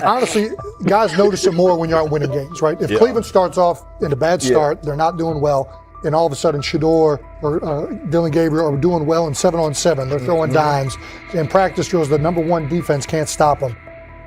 honestly, guys notice it more when you're out winning games, right? If Cleveland starts off in a bad start, they're not doing well, and all of a sudden Shedeur or Dillon Gabriel are doing well in 7-on-7, they're throwing dimes, and practice drills, the number one defense can't stop them.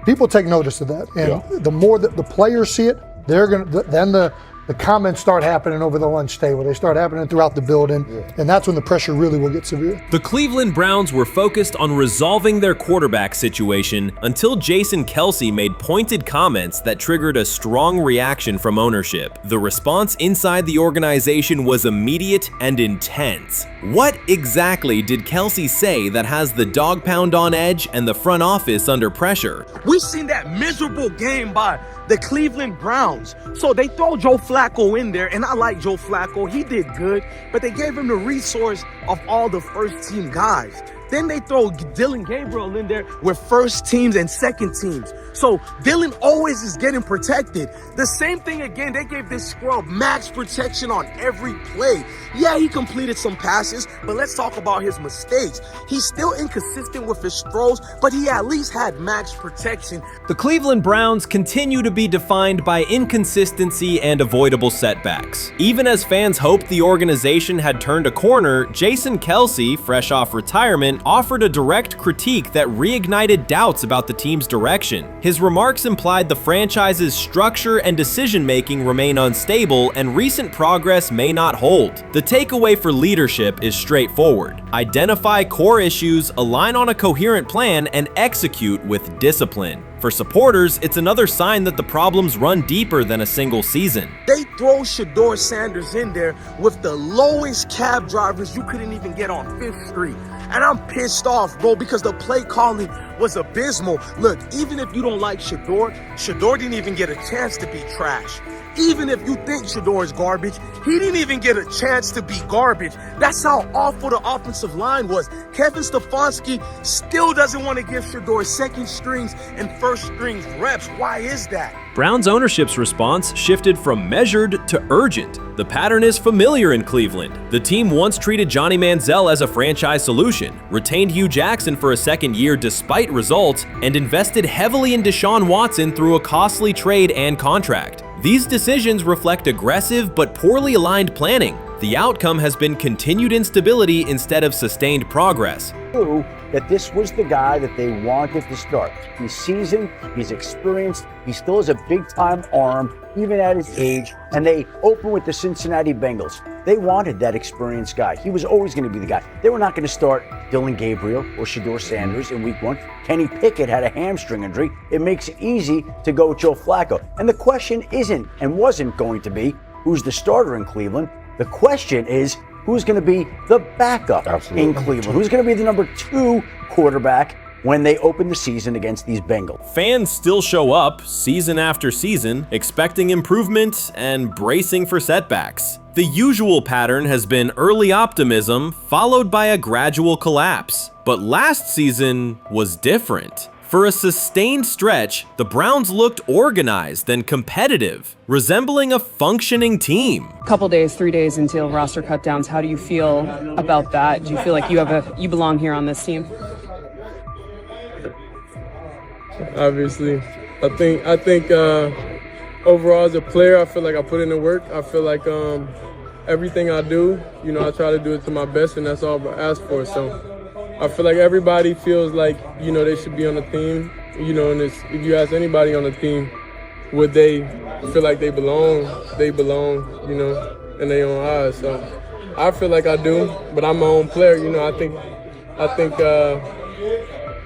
People take notice of that, and the more that the players see it, they're gonna then the comments start happening over the lunch table. They start happening throughout the building, and that's when the pressure really will get severe. The Cleveland Browns were focused on resolving their quarterback situation until Jason Kelce made pointed comments that triggered a strong reaction from ownership. The response inside the organization was immediate and intense. What exactly did Kelce say that has the dog pound on edge and the front office under pressure? We've seen that miserable game by the Cleveland Browns. So they throw Joe Flacco in there, and I like Joe Flacco. He did good, but they gave him the resource of all the first-team guys. Then they throw Dillon Gabriel in there with first teams and second teams. So Dillon always is getting protected. The same thing again, they gave this scrub max protection on every play. Yeah, he completed some passes, but let's talk about his mistakes. He's still inconsistent with his throws, but he at least had max protection. The Cleveland Browns continue to be defined by inconsistency and avoidable setbacks. Even as fans hoped the organization had turned a corner, Jason Kelce, fresh off retirement, offered a direct critique that reignited doubts about the team's direction. His remarks implied the franchise's structure and decision-making remain unstable and recent progress may not hold. The takeaway for leadership is straightforward. Identify core issues, align on a coherent plan, and execute with discipline. For supporters, it's another sign that the problems run deeper than a single season. They throw Shedeur Sanders in there with the lowest cab drivers you couldn't even get on 5th Street. And I'm pissed off, bro, because the play calling was abysmal. Look, even if you don't like Shedeur didn't even get a chance to be trash. Even if you think Shedeur is garbage, he didn't even get a chance to be garbage. That's how awful the offensive line was. Kevin Stefanski still doesn't want to give Shedeur second strings and first strings reps. Why is that? Browns ownership's response shifted from measured to urgent. The pattern is familiar in Cleveland. The team once treated Johnny Manziel as a franchise solution, retained Hugh Jackson for a second year despite results, and invested heavily in Deshaun Watson through a costly trade and contract. These decisions reflect aggressive but poorly aligned planning. The outcome has been continued instability instead of sustained progress. That this was the guy that they wanted to start. He's seasoned, he's experienced, he still has a big-time arm, even at his age, and they open with the Cincinnati Bengals. They wanted that experienced guy. He was always going to be the guy. They were not going to start Dillon Gabriel or Shedeur Sanders in week 1. Kenny Pickett had a hamstring injury. It makes it easy to go with Joe Flacco. And the question isn't and wasn't going to be who's the starter in Cleveland. The question is, who's going to be the backup in Cleveland? Who's going to be the number 2 quarterback when they open the season against these Bengals? Fans still show up season after season, expecting improvement and bracing for setbacks. The usual pattern has been early optimism followed by a gradual collapse. But last season was different. For a sustained stretch, the Browns looked organized and competitive, resembling a functioning team. Couple days, 3 days until roster cutdowns. How do you feel about that? Do you feel like you belong here on this team? Obviously, I think overall as a player, I feel like I put in the work. I feel like everything I do, I try to do it to my best, and that's all I ask for. So I feel like everybody feels like, they should be on the team, and if you ask anybody on the team, would they feel like they belong, in their own eyes. So I feel like I do, but I'm my own player, I think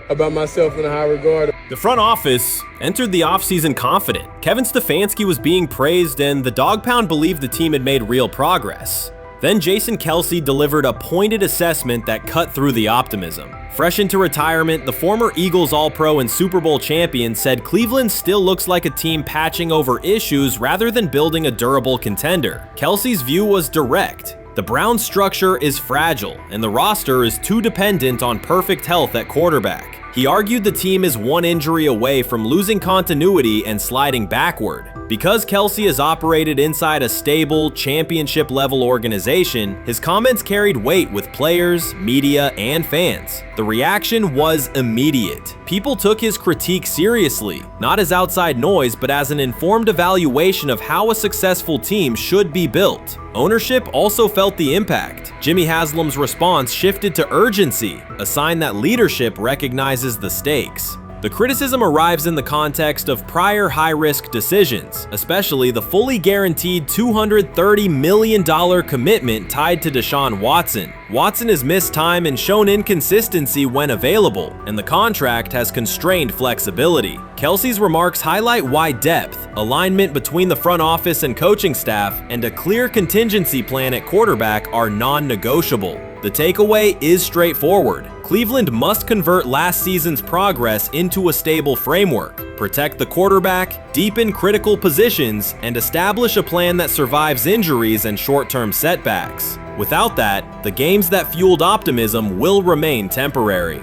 about myself in a high regard. The front office entered the offseason confident. Kevin Stefanski was being praised, and the Dog Pound believed the team had made real progress. Then Jason Kelce delivered a pointed assessment that cut through the optimism. Fresh into retirement, the former Eagles All-Pro and Super Bowl champion said Cleveland still looks like a team patching over issues rather than building a durable contender. Kelce's view was direct. The Browns' structure is fragile, and the roster is too dependent on perfect health at quarterback. He argued the team is one injury away from losing continuity and sliding backward. Because Kelce has operated inside a stable, championship-level organization, his comments carried weight with players, media, and fans. The reaction was immediate. People took his critique seriously, not as outside noise, but as an informed evaluation of how a successful team should be built. Ownership also felt the impact. Jimmy Haslam's response shifted to urgency, a sign that leadership recognizes the stakes. The criticism arrives in the context of prior high-risk decisions, especially the fully guaranteed $230 million commitment tied to Deshaun Watson. Watson has missed time and shown inconsistency when available, and the contract has constrained flexibility. Kelce's remarks highlight why depth, alignment between the front office and coaching staff, and a clear contingency plan at quarterback are non-negotiable. The takeaway is straightforward. Cleveland must convert last season's progress into a stable framework, protect the quarterback, deepen critical positions, and establish a plan that survives injuries and short-term setbacks. Without that, the games that fueled optimism will remain temporary.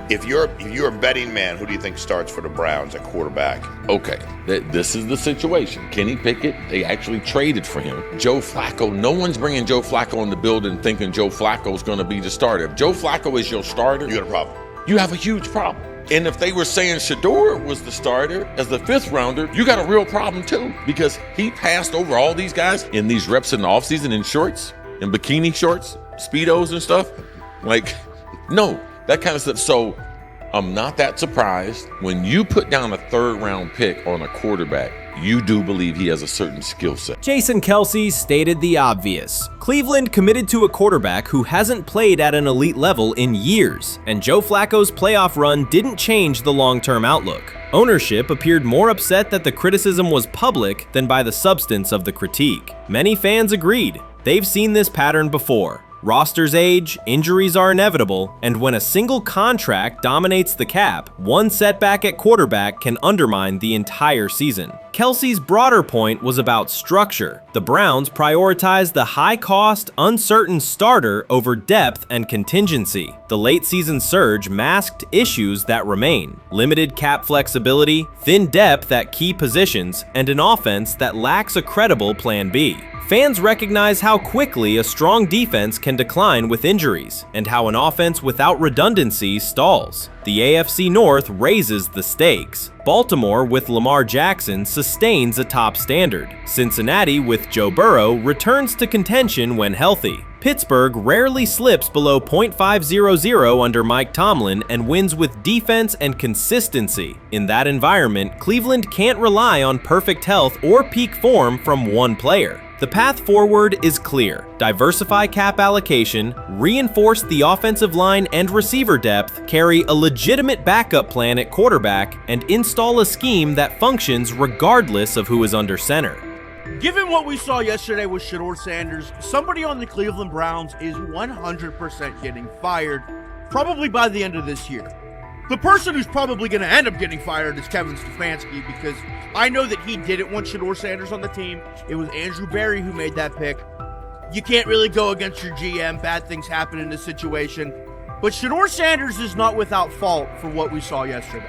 If you're a betting man, who do you think starts for the Browns at quarterback? Okay, this is the situation. Kenny Pickett, they actually traded for him. Joe Flacco, no one's bringing Joe Flacco in the building thinking Joe Flacco's going to be the starter. If Joe Flacco is your starter, You got a problem. you have a huge problem. And if they were saying Shedeur was the starter as the 5th rounder, you got a real problem too, because he passed over all these guys in these reps in the offseason in shorts, in bikini shorts, Speedos and stuff. Like, no. That kind of stuff. So I'm not that surprised when you put down a 3rd round pick on a quarterback. You do believe he has a certain skill set. Jason Kelce stated the obvious. Cleveland committed to a quarterback who hasn't played at an elite level in years, and Joe Flacco's playoff run didn't change the long-term outlook. Ownership appeared more upset that the criticism was public than by the substance of the critique. Many fans agreed. They've seen this pattern before. Rosters age, injuries are inevitable, and when a single contract dominates the cap, one setback at quarterback can undermine the entire season. Kelce's broader point was about structure. The Browns prioritized the high-cost, uncertain starter over depth and contingency. The late-season surge masked issues that remain: limited cap flexibility, thin depth at key positions, and an offense that lacks a credible plan B. Fans recognize how quickly a strong defense can decline with injuries, and how an offense without redundancy stalls. The AFC North raises the stakes. Baltimore with Lamar Jackson sustains a top standard. Cincinnati with Joe Burrow returns to contention when healthy. Pittsburgh rarely slips below .500 under Mike Tomlin and wins with defense and consistency. In that environment, Cleveland can't rely on perfect health or peak form from one player. The path forward is clear. Diversify cap allocation, reinforce the offensive line and receiver depth, carry a legitimate backup plan at quarterback, and install a scheme that functions regardless of who is under center. Given what we saw yesterday with Shedeur Sanders, somebody on the Cleveland Browns is 100% getting fired, probably by the end of this year. The person who's probably going to end up getting fired is Kevin Stefanski, because I know that he didn't want Shedeur Sanders on the team. It was Andrew Berry who made that pick. You can't really go against your GM. Bad things happen in this situation. But Shedeur Sanders is not without fault for what we saw yesterday.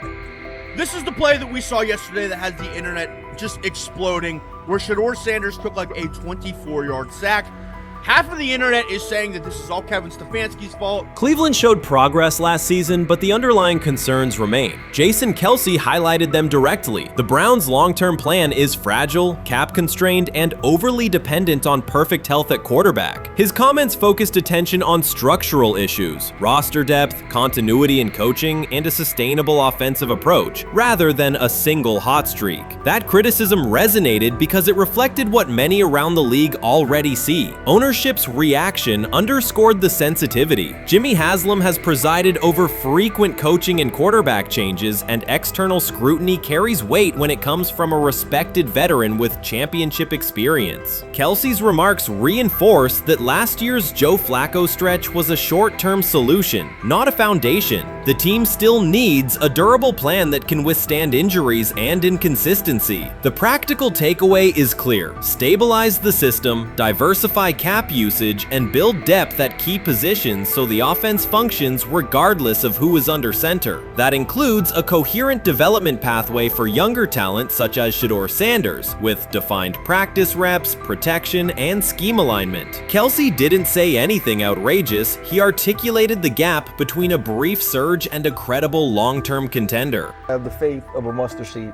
This is the play that we saw yesterday that has the internet just exploding, where Shedeur Sanders took like a 24-yard sack. Half of the internet is saying that this is all Kevin Stefanski's fault. Cleveland showed progress last season, but the underlying concerns remain. Jason Kelce highlighted them directly. The Browns' long-term plan is fragile, cap-constrained, and overly dependent on perfect health at quarterback. His comments focused attention on structural issues, roster depth, continuity in coaching, and a sustainable offensive approach, rather than a single hot streak. That criticism resonated because it reflected what many around the league already see. Ownership's reaction underscored the sensitivity. Jimmy Haslam has presided over frequent coaching and quarterback changes, and external scrutiny carries weight when it comes from a respected veteran with championship experience. Kelce's remarks reinforce that last year's Joe Flacco stretch was a short-term solution, not a foundation. The team still needs a durable plan that can withstand injuries and inconsistency. The practical takeaway is clear: stabilize the system, diversify cap cap usage and build depth at key positions so the offense functions regardless of who is under center. That includes a coherent development pathway for younger talent such as Shedeur Sanders, with defined practice reps, protection, and scheme alignment. Kelce didn't say anything outrageous. He articulated the gap between a brief surge and a credible long-term contender. I have the faith of a mustard seed.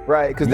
Right, because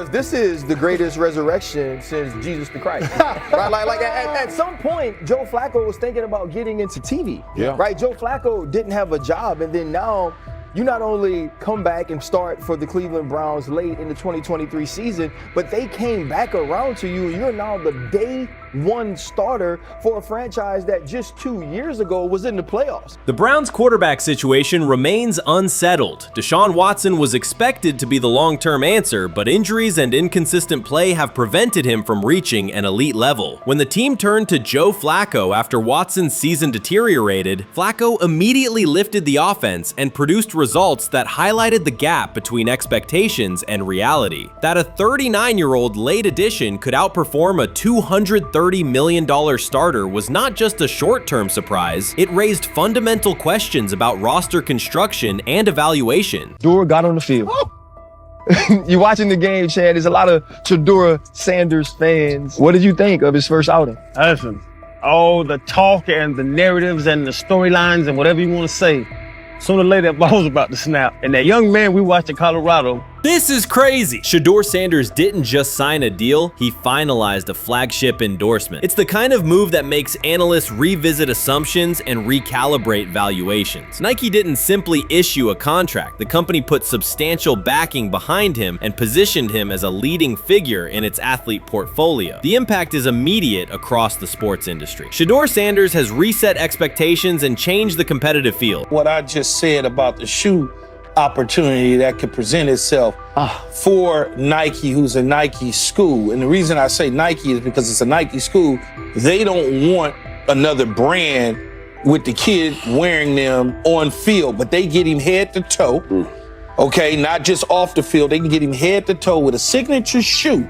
this is the greatest resurrection since Jesus the Christ. Right, like at some point, Joe Flacco was thinking about getting into TV. Yeah. Right, Joe Flacco didn't have a job, and then now you not only come back and start for the Cleveland Browns late in the 2023 season, but they came back around to you, and you're now the day one starter for a franchise that just 2 years ago was in the playoffs. The Browns' quarterback situation remains unsettled. Deshaun Watson was expected to be the long-term answer, but injuries and inconsistent play have prevented him from reaching an elite level. When the team turned to Joe Flacco after Watson's season deteriorated, Flacco immediately lifted the offense and produced results that highlighted the gap between expectations and reality. That a 39-year-old late addition could outperform a $230 million starter was not just a short-term surprise, it raised fundamental questions about roster construction and evaluation. Shedeur got on the field. You're watching the game, Chad. There's a lot of Shedeur Sanders fans. What did you think of his first outing? Listen, all the talk and the narratives and the storylines and whatever you want to say, sooner or later that ball was about to snap. And that young man we watched in Colorado, this is crazy! Shedeur Sanders didn't just sign a deal, he finalized a flagship endorsement. It's the kind of move that makes analysts revisit assumptions and recalibrate valuations. Nike didn't simply issue a contract. The company put substantial backing behind him and positioned him as a leading figure in its athlete portfolio. The impact is immediate across the sports industry. Shedeur Sanders has reset expectations and changed the competitive field. What I just said about the shoe opportunity that could present itself for Nike, who's a Nike school. And the reason I say Nike is because it's a Nike school. They don't want another brand with the kid wearing them on field, but they get him head to toe. Okay, not just off the field. They can get him head to toe with a signature shoe.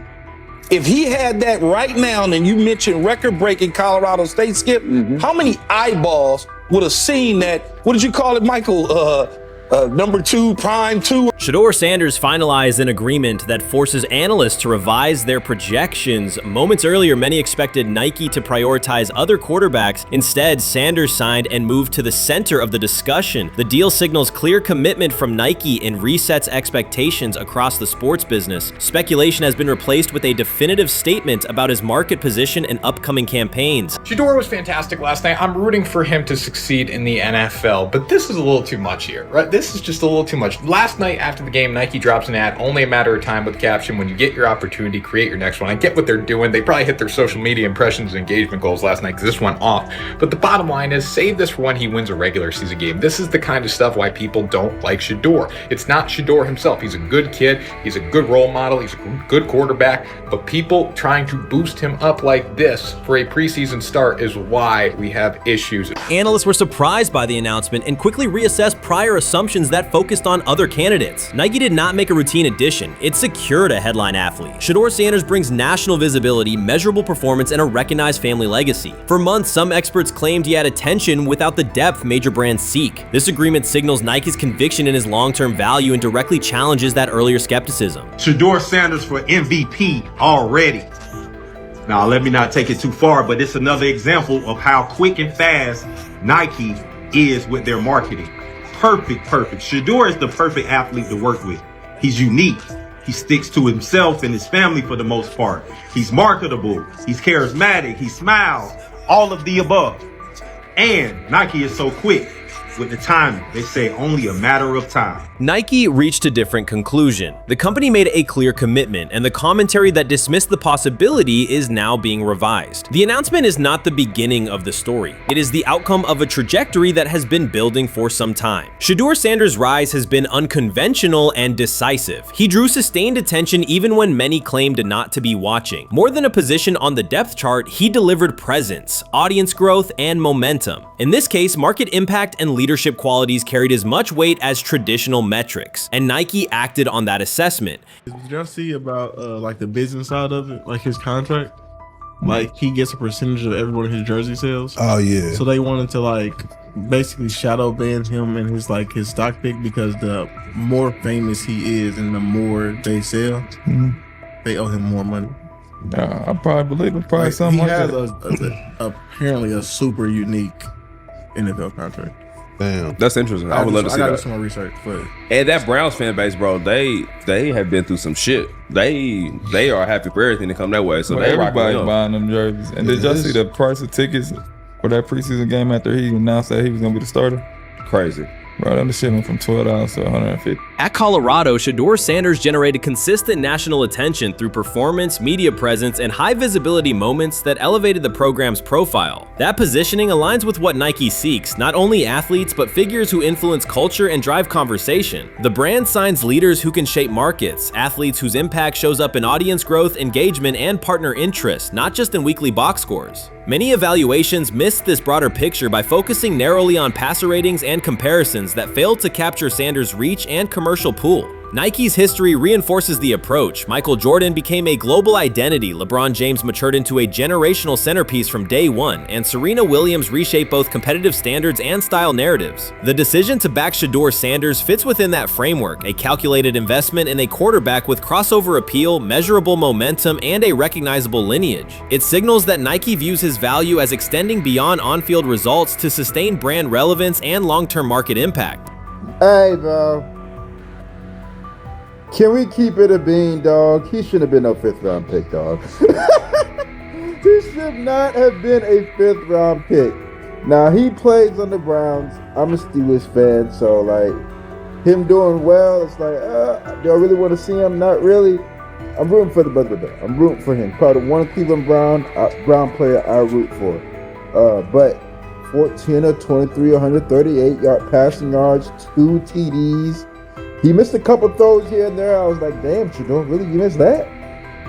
If he had that right now, and then you mentioned record-breaking Colorado State, Skip, how many eyeballs would have seen that? What did you call it, Michael? Number 2, prime 2. Shedeur Sanders finalized an agreement that forces analysts to revise their projections. Moments earlier, many expected Nike to prioritize other quarterbacks. Instead, Sanders signed and moved to the center of the discussion. The deal signals clear commitment from Nike and resets expectations across the sports business. Speculation has been replaced with a definitive statement about his market position and upcoming campaigns. Shedeur was fantastic last night. I'm rooting for him to succeed in the NFL, but this is a little too much here, right? This is just a little too much. Last night after the game, Nike drops an ad, only a matter of time, with the caption, when you get your opportunity, create your next one. I get what they're doing. They probably hit their social media impressions and engagement goals last night because this went off. But the bottom line is, save this for when he wins a regular season game. This is the kind of stuff why people don't like Shedeur. It's not Shedeur himself. He's a good kid. He's a good role model. He's a good quarterback. But people trying to boost him up like this for a preseason start is why we have issues. Analysts were surprised by the announcement and quickly reassessed prior assumptions that focused on other candidates. Nike did not make a routine addition. It secured a headline athlete. Shedeur Sanders brings national visibility, measurable performance, and a recognized family legacy. For months, some experts claimed he had attention without the depth major brands seek. This agreement signals Nike's conviction in his long-term value and directly challenges that earlier skepticism. Shedeur Sanders for MVP already. Now, let me not take it too far, but it's another example of how quick and fast Nike is with their marketing. Perfect. Shedeur is the perfect athlete to work with. He's unique. He sticks to himself and his family for the most part. He's marketable. He's charismatic. He smiles. All of the above. And Nike is so quick with the timing. They say only a matter of time. Nike reached a different conclusion. The company made a clear commitment, and the commentary that dismissed the possibility is now being revised. The announcement is not the beginning of the story. It is the outcome of a trajectory that has been building for some time. Shedeur Sanders' rise has been unconventional and decisive. He drew sustained attention even when many claimed not to be watching. More than a position on the depth chart, he delivered presence, audience growth, and momentum. In this case, market impact and leadership qualities carried as much weight as traditional metrics, and Nike acted on that assessment. Did y'all see about like the business side of it, like his contract? Like, he gets a percentage of every one of his jersey sales. Oh yeah. So they wanted to like basically shadow ban him and his stock pick, because the more famous he is and the more they sell, they owe him more money. I probably believe it. Probably something like that. He has apparently a super unique NFL contract. Damn, that's interesting. I would love to see that. I gotta do some more research, but and that Browns fan base, bro, they have been through some shit. They are happy for everything to come that way. So well, everybody buying them jerseys. And did y'all see the price of tickets for that preseason game after he announced that he was gonna be the starter? Crazy. Bro, that shit went from $12 to $150. At Colorado, Shedeur Sanders generated consistent national attention through performance, media presence, and high visibility moments that elevated the program's profile. That positioning aligns with what Nike seeks, not only athletes, but figures who influence culture and drive conversation. The brand signs leaders who can shape markets, athletes whose impact shows up in audience growth, engagement, and partner interest, not just in weekly box scores. Many evaluations missed this broader picture by focusing narrowly on passer ratings and comparisons that failed to capture Sanders' reach and commercial pool. Nike's history reinforces the approach. Michael Jordan became a global identity, LeBron James matured into a generational centerpiece from day one, and Serena Williams reshaped both competitive standards and style narratives. The decision to back Shedeur Sanders fits within that framework, a calculated investment in a quarterback with crossover appeal, measurable momentum, and a recognizable lineage. It signals that Nike views his value as extending beyond on-field results to sustain brand relevance and long-term market impact. Hey, bro. Can we keep it a bean, dog? He shouldn't have been no 5th round pick, dog. He should not have been a 5th round pick. Now, he plays on the Browns. I'm a Steelers fan, so like him doing well, it's like, do I really want to see him? Not really. I'm rooting for the brother though. I'm rooting for him. Probably one Cleveland Brown player I root for. But 14 of 23, 138 passing yards, 2 TDs. He missed a couple throws here and there. I was like, damn, Shedeur, really? You missed that?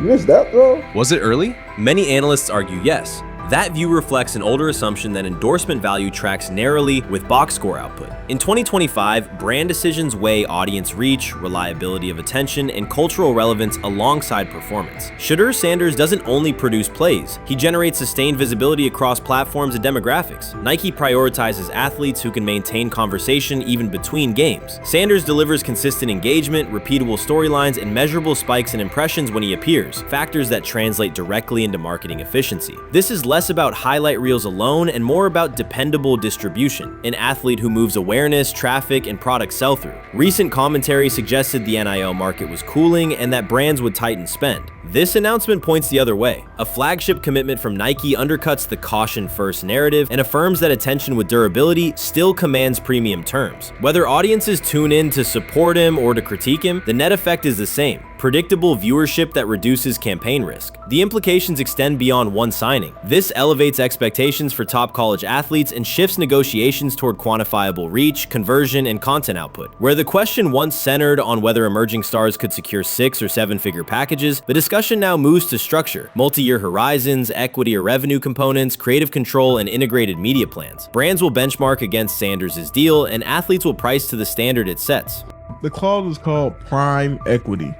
You missed that throw? Was it early? Many analysts argue yes. That view reflects an older assumption that endorsement value tracks narrowly with box score output. In 2025, brand decisions weigh audience reach, reliability of attention, and cultural relevance alongside performance. Shedeur Sanders doesn't only produce plays, he generates sustained visibility across platforms and demographics. Nike prioritizes athletes who can maintain conversation even between games. Sanders delivers consistent engagement, repeatable storylines, and measurable spikes in impressions when he appears, factors that translate directly into marketing efficiency. This is less about highlight reels alone and more about dependable distribution, an athlete who moves awareness, traffic, and product sell-through. Recent commentary suggested the NIL market was cooling and that brands would tighten spend. This announcement points the other way. A flagship commitment from Nike undercuts the caution-first narrative and affirms that attention with durability still commands premium terms. Whether audiences tune in to support him or to critique him, the net effect is the same. Predictable viewership that reduces campaign risk. The implications extend beyond one signing. This elevates expectations for top college athletes and shifts negotiations toward quantifiable reach, conversion, and content output. Where the question once centered on whether emerging stars could secure 6- or 7-figure packages, the discussion now moves to structure, multi-year horizons, equity or revenue components, creative control, and integrated media plans. Brands will benchmark against Sanders' deal, and athletes will price to the standard it sets. The clause is called prime equity.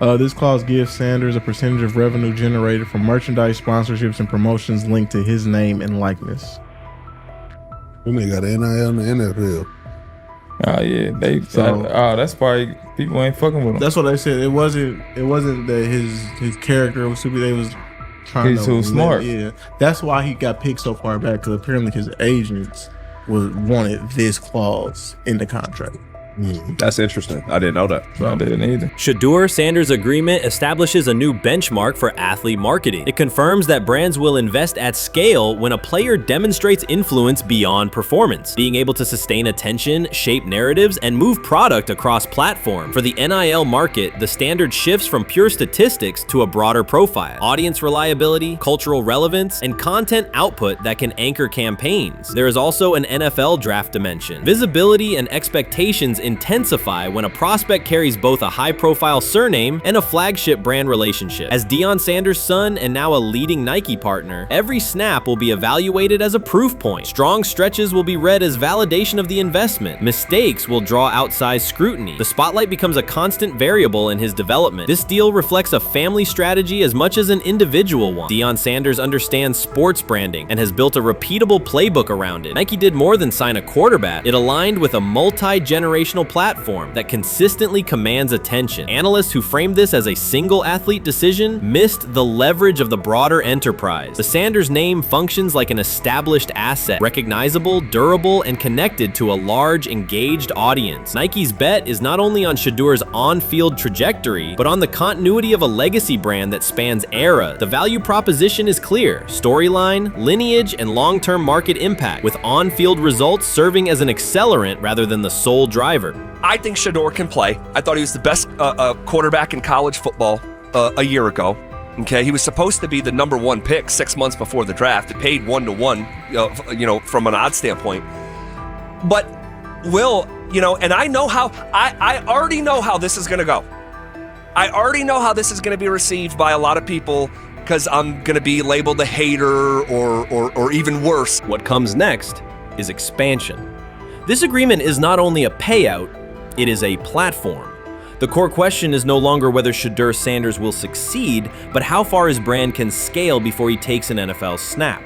This clause gives Sanders a percentage of revenue generated from merchandise, sponsorships, and promotions linked to his name and likeness. We nigga got an NIL in the NFL. Oh yeah, that's probably people ain't fucking with him. That's what they said. It wasn't that his character was stupid. They was trying He's too smart. Yeah, that's why he got picked so far back, because apparently his agents wanted this clause in the contract. That's interesting. I didn't know that. I didn't either. Shedeur Sanders' agreement establishes a new benchmark for athlete marketing. It confirms that brands will invest at scale when a player demonstrates influence beyond performance, being able to sustain attention, shape narratives, and move product across platform. For the NIL market, the standard shifts from pure statistics to a broader profile, audience reliability, cultural relevance, and content output that can anchor campaigns. There is also an NFL draft dimension. Visibility and expectations intensify when a prospect carries both a high-profile surname and a flagship brand relationship. As Deion Sanders' son and now a leading Nike partner, every snap will be evaluated as a proof point. Strong stretches will be read as validation of the investment. Mistakes will draw outsized scrutiny. The spotlight becomes a constant variable in his development. This deal reflects a family strategy as much as an individual one. Deion Sanders understands sports branding and has built a repeatable playbook around it. Nike did more than sign a quarterback. It aligned with a multi-generational platform that consistently commands attention. Analysts who framed this as a single athlete decision missed the leverage of the broader enterprise. The Sanders name functions like an established asset, recognizable, durable, and connected to a large, engaged audience. Nike's bet is not only on Shedeur's on-field trajectory, but on the continuity of a legacy brand that spans eras. The value proposition is clear: storyline, lineage, and long-term market impact, with on-field results serving as an accelerant rather than the sole driver. I think Shedeur can play. I thought he was the best quarterback in college football a year ago. Okay, he was supposed to be the number 1 pick 6 months before the draft. It paid 1-to-1, from an odds standpoint. But and I know how. I already know how this is going to go. I already know how this is going to be received by a lot of people, because I'm going to be labeled a hater or even worse. What comes next is expansion. This agreement is not only a payout, it is a platform. The core question is no longer whether Shedeur Sanders will succeed, but how far his brand can scale before he takes an NFL snap.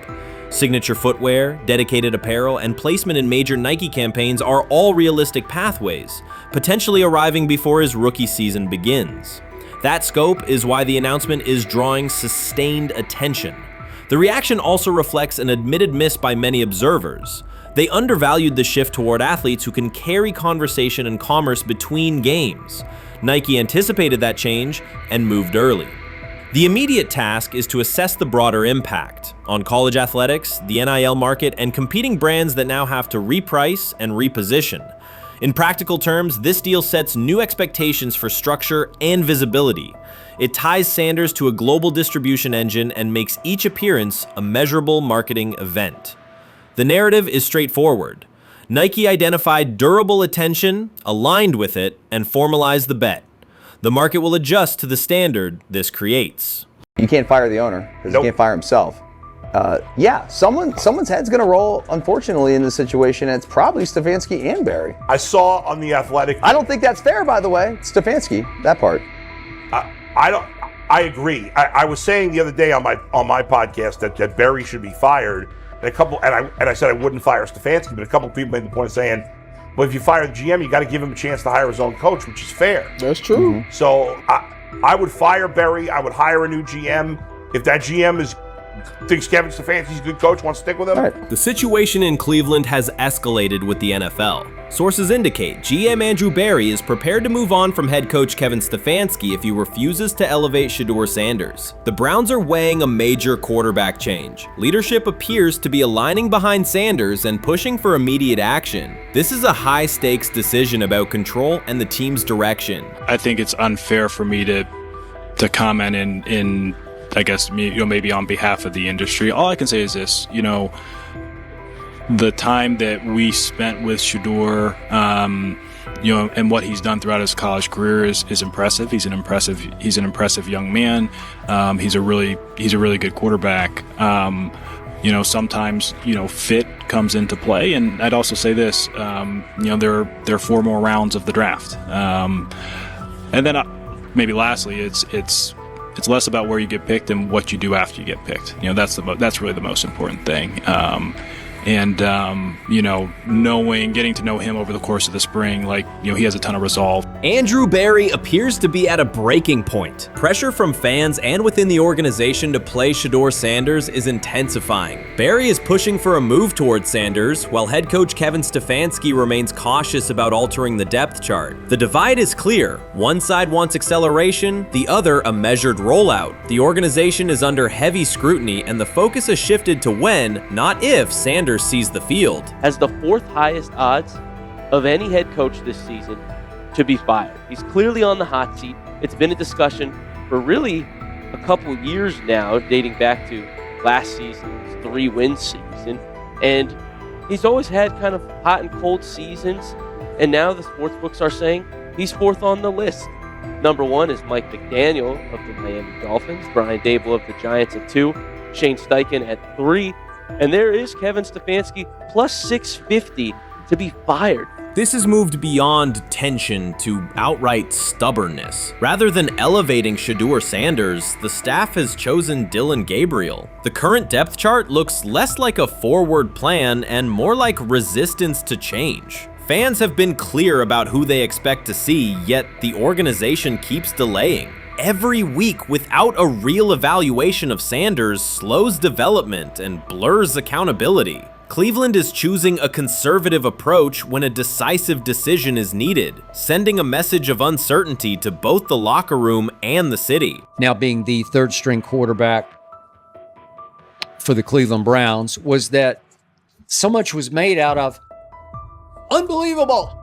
Signature footwear, dedicated apparel, and placement in major Nike campaigns are all realistic pathways, potentially arriving before his rookie season begins. That scope is why the announcement is drawing sustained attention. The reaction also reflects an admitted miss by many observers. They undervalued the shift toward athletes who can carry conversation and commerce between games. Nike anticipated that change and moved early. The immediate task is to assess the broader impact on college athletics, the NIL market, and competing brands that now have to reprice and reposition. In practical terms, this deal sets new expectations for structure and visibility. It ties Sanders to a global distribution engine and makes each appearance a measurable marketing event. The narrative is straightforward. Nike identified durable attention, aligned with it, and formalized the bet. The market will adjust to the standard this creates. You can't fire the owner because he can't fire himself. Someone's head's going to roll, unfortunately, in this situation. And it's probably Stefanski and Barry. I saw on The Athletic. I don't think that's fair, by the way. Stefanski, that part. I agree. I was saying the other day on my podcast that Barry should be fired. And I said I wouldn't fire Stefanski, but a couple of people made the point of saying, well, if you fire the GM, you got to give him a chance to hire his own coach, which is fair. That's true. Mm-hmm. So I would fire Barry. I would hire a new GM. If that GM thinks Kevin Stefanski's a good coach, wants to stick with him. Right. The situation in Cleveland has escalated with the NFL. Sources indicate GM Andrew Barry is prepared to move on from head coach Kevin Stefanski if he refuses to elevate Shedeur Sanders. The Browns are weighing a major quarterback change. Leadership appears to be aligning behind Sanders and pushing for immediate action. This is a high-stakes decision about control and the team's direction. I think it's unfair for me to comment in I guess maybe on behalf of the industry. All I can say is this, the time that we spent with Shedeur, and what he's done throughout his college career is impressive. He's an impressive young man. He's a really good quarterback. Sometimes fit comes into play, and I'd also say this, there are 4 more rounds of the draft, and then maybe lastly, it's less about where you get picked and what you do after you get picked. That's really the most important thing. Getting to know him over the course of the spring, he has a ton of resolve. Andrew Barry appears to be at a breaking point. Pressure from fans and within the organization to play Shedeur Sanders is intensifying. Barry is pushing for a move towards Sanders, while head coach Kevin Stefanski remains cautious about altering the depth chart. The divide is clear. One side wants acceleration, the other a measured rollout. The organization is under heavy scrutiny, and the focus has shifted to when, not if, Sanders sees the field. Has the 4th highest odds of any head coach this season to be fired. He's clearly on the hot seat. It's been a discussion for really a couple years now, dating back to last season's 3-win season. And he's always had kind of hot and cold seasons. And now the sportsbooks are saying he's fourth on the list. Number 1 is Mike McDaniel of the Miami Dolphins, Brian Dable of the Giants at 2, Shane Steichen at 3, and there is Kevin Stefanski plus 650 to be fired. This has moved beyond tension to outright stubbornness. Rather than elevating Shedeur Sanders, the staff has chosen Dillon Gabriel. The current depth chart looks less like a forward plan and more like resistance to change. Fans have been clear about who they expect to see, yet the organization keeps delaying. Every week without a real evaluation of Sanders slows development and blurs accountability. Cleveland is choosing a conservative approach when a decisive decision is needed, sending a message of uncertainty to both the locker room and the city. Now being the third string quarterback for the Cleveland Browns, was that so much was made out of unbelievable.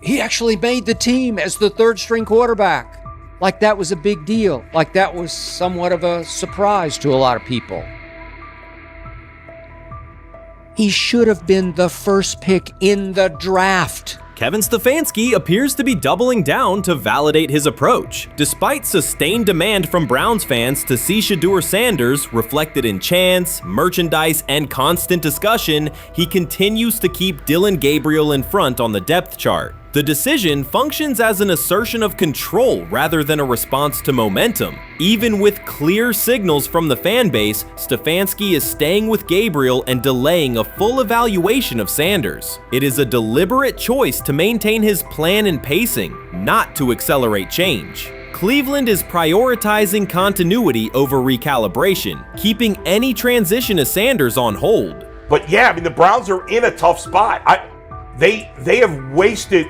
He actually made the team as the third string quarterback. Like that was a big deal. Like that was somewhat of a surprise to a lot of people. He should have been the first pick in the draft. Kevin Stefanski appears to be doubling down to validate his approach. Despite sustained demand from Browns fans to see Shedeur Sanders reflected in chants, merchandise, and constant discussion, he continues to keep Dillon Gabriel in front on the depth chart. The decision functions as an assertion of control rather than a response to momentum. Even with clear signals from the fan base, Stefanski is staying with Gabriel and delaying a full evaluation of Sanders. It is a deliberate choice to maintain his plan and pacing, not to accelerate change. Cleveland is prioritizing continuity over recalibration, keeping any transition to Sanders on hold. But yeah, I mean, the Browns are in a tough spot. They have wasted.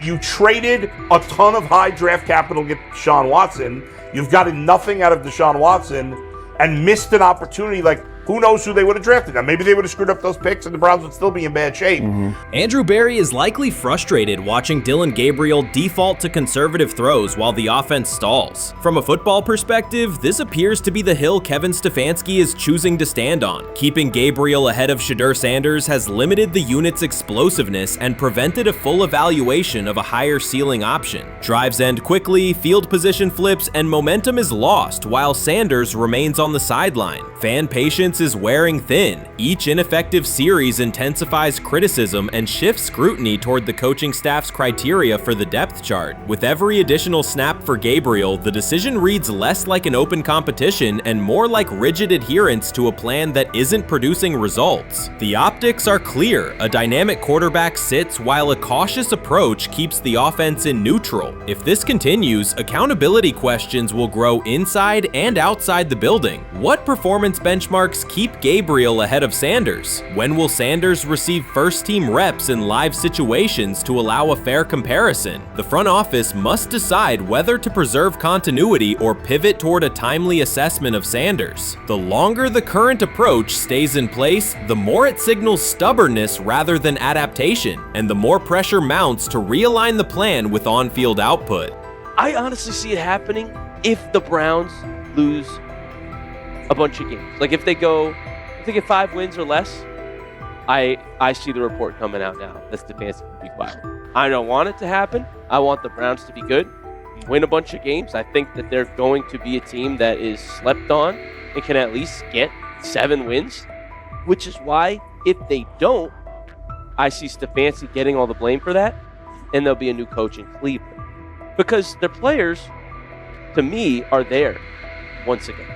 You traded a ton of high draft capital to get Deshaun Watson. You've gotten nothing out of Deshaun Watson and missed an opportunity. Like, who knows who they would have drafted? Now, maybe they would have screwed up those picks and the Browns would still be in bad shape. Andrew Berry is likely frustrated watching Dillon Gabriel default to conservative throws while the offense stalls. From a football perspective, this appears to be the hill Kevin Stefanski is choosing to stand on. Keeping Gabriel ahead of Shedeur Sanders has limited the unit's explosiveness and prevented a full evaluation of a higher ceiling option. Drives end quickly, field position flips, and momentum is lost while Sanders remains on the sideline. Fan patience is wearing thin. Each ineffective series intensifies criticism and shifts scrutiny toward the coaching staff's criteria for the depth chart. With every additional snap for Gabriel, the decision reads less like an open competition and more like rigid adherence to a plan that isn't producing results. The optics are clear. A dynamic quarterback sits while a cautious approach keeps the offense in neutral. If this continues, accountability questions will grow inside and outside the building. What performance benchmarks keep Gabriel ahead of Sanders? When will Sanders receive first-team reps in live situations to allow a fair comparison? The front office must decide whether to preserve continuity or pivot toward a timely assessment of Sanders. The longer the current approach stays in place, the more it signals stubbornness rather than adaptation, and the more pressure mounts to realign the plan with on-field output. I honestly see it happening if the Browns lose a bunch of games. Like if they get 5 wins or less, I see the report coming out now that Stefanski will be fired. I don't want it to happen. I want the Browns to be good, win a bunch of games. I think that they're going to be a team that is slept on and can at least get 7 wins, which is why if they don't, I see Stefanski getting all the blame for that, and there'll be a new coach in Cleveland. Because their players, to me, are there once again.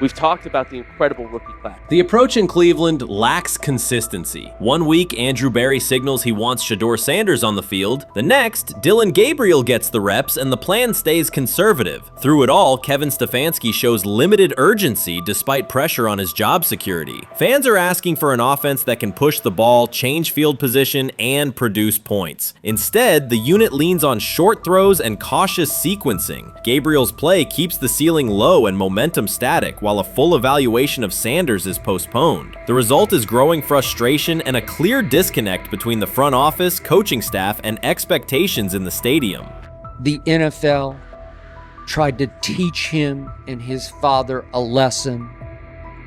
We've talked about the incredible rookie class. The approach in Cleveland lacks consistency. One week, Andrew Berry signals he wants Shedeur Sanders on the field. The next, Dillon Gabriel gets the reps and the plan stays conservative. Through it all, Kevin Stefanski shows limited urgency despite pressure on his job security. Fans are asking for an offense that can push the ball, change field position, and produce points. Instead, the unit leans on short throws and cautious sequencing. Gabriel's play keeps the ceiling low and momentum static, while a full evaluation of Sanders is postponed. The result is growing frustration and a clear disconnect between the front office, coaching staff, and expectations in the stadium. The NFL tried to teach him and his father a lesson.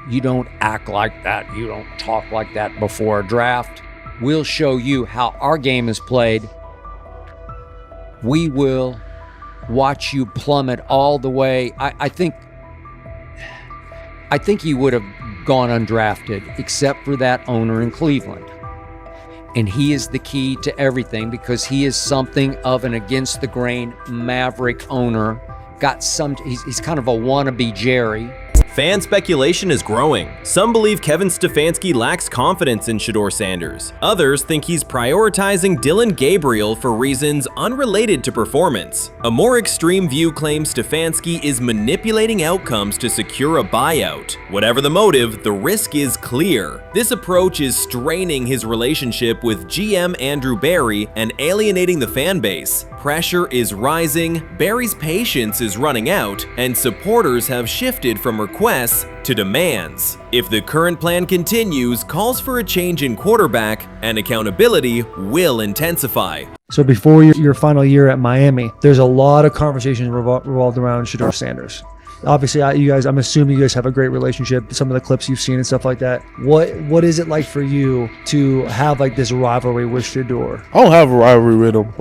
You don't act like that. You don't talk like that before a draft. we'll show you how our game is played. We will watch you plummet all the way. I think he would have gone undrafted except for that owner in Cleveland. And he is the key to everything because he is something of an against the grain maverick owner. He's kind of a wannabe Jerry. Fan speculation is growing. Some believe Kevin Stefanski lacks confidence in Shedeur Sanders. Others think he's prioritizing Dillon Gabriel for reasons unrelated to performance. A more extreme view claims Stefanski is manipulating outcomes to secure a buyout. Whatever the motive, the risk is clear. This approach is straining his relationship with GM Andrew Berry and alienating the fan base. Pressure is rising, Berry's patience is running out, and supporters have shifted from requests to demands. If the current plan continues, calls for a change in quarterback and accountability will intensify. So before your final year at Miami, there's a lot of conversations revolved around Shedeur Sanders. Obviously, I'm assuming you guys have a great relationship. Some of the clips you've seen and stuff like that. What is it like for you to have like this rivalry with Shedeur? I don't have a rivalry with him.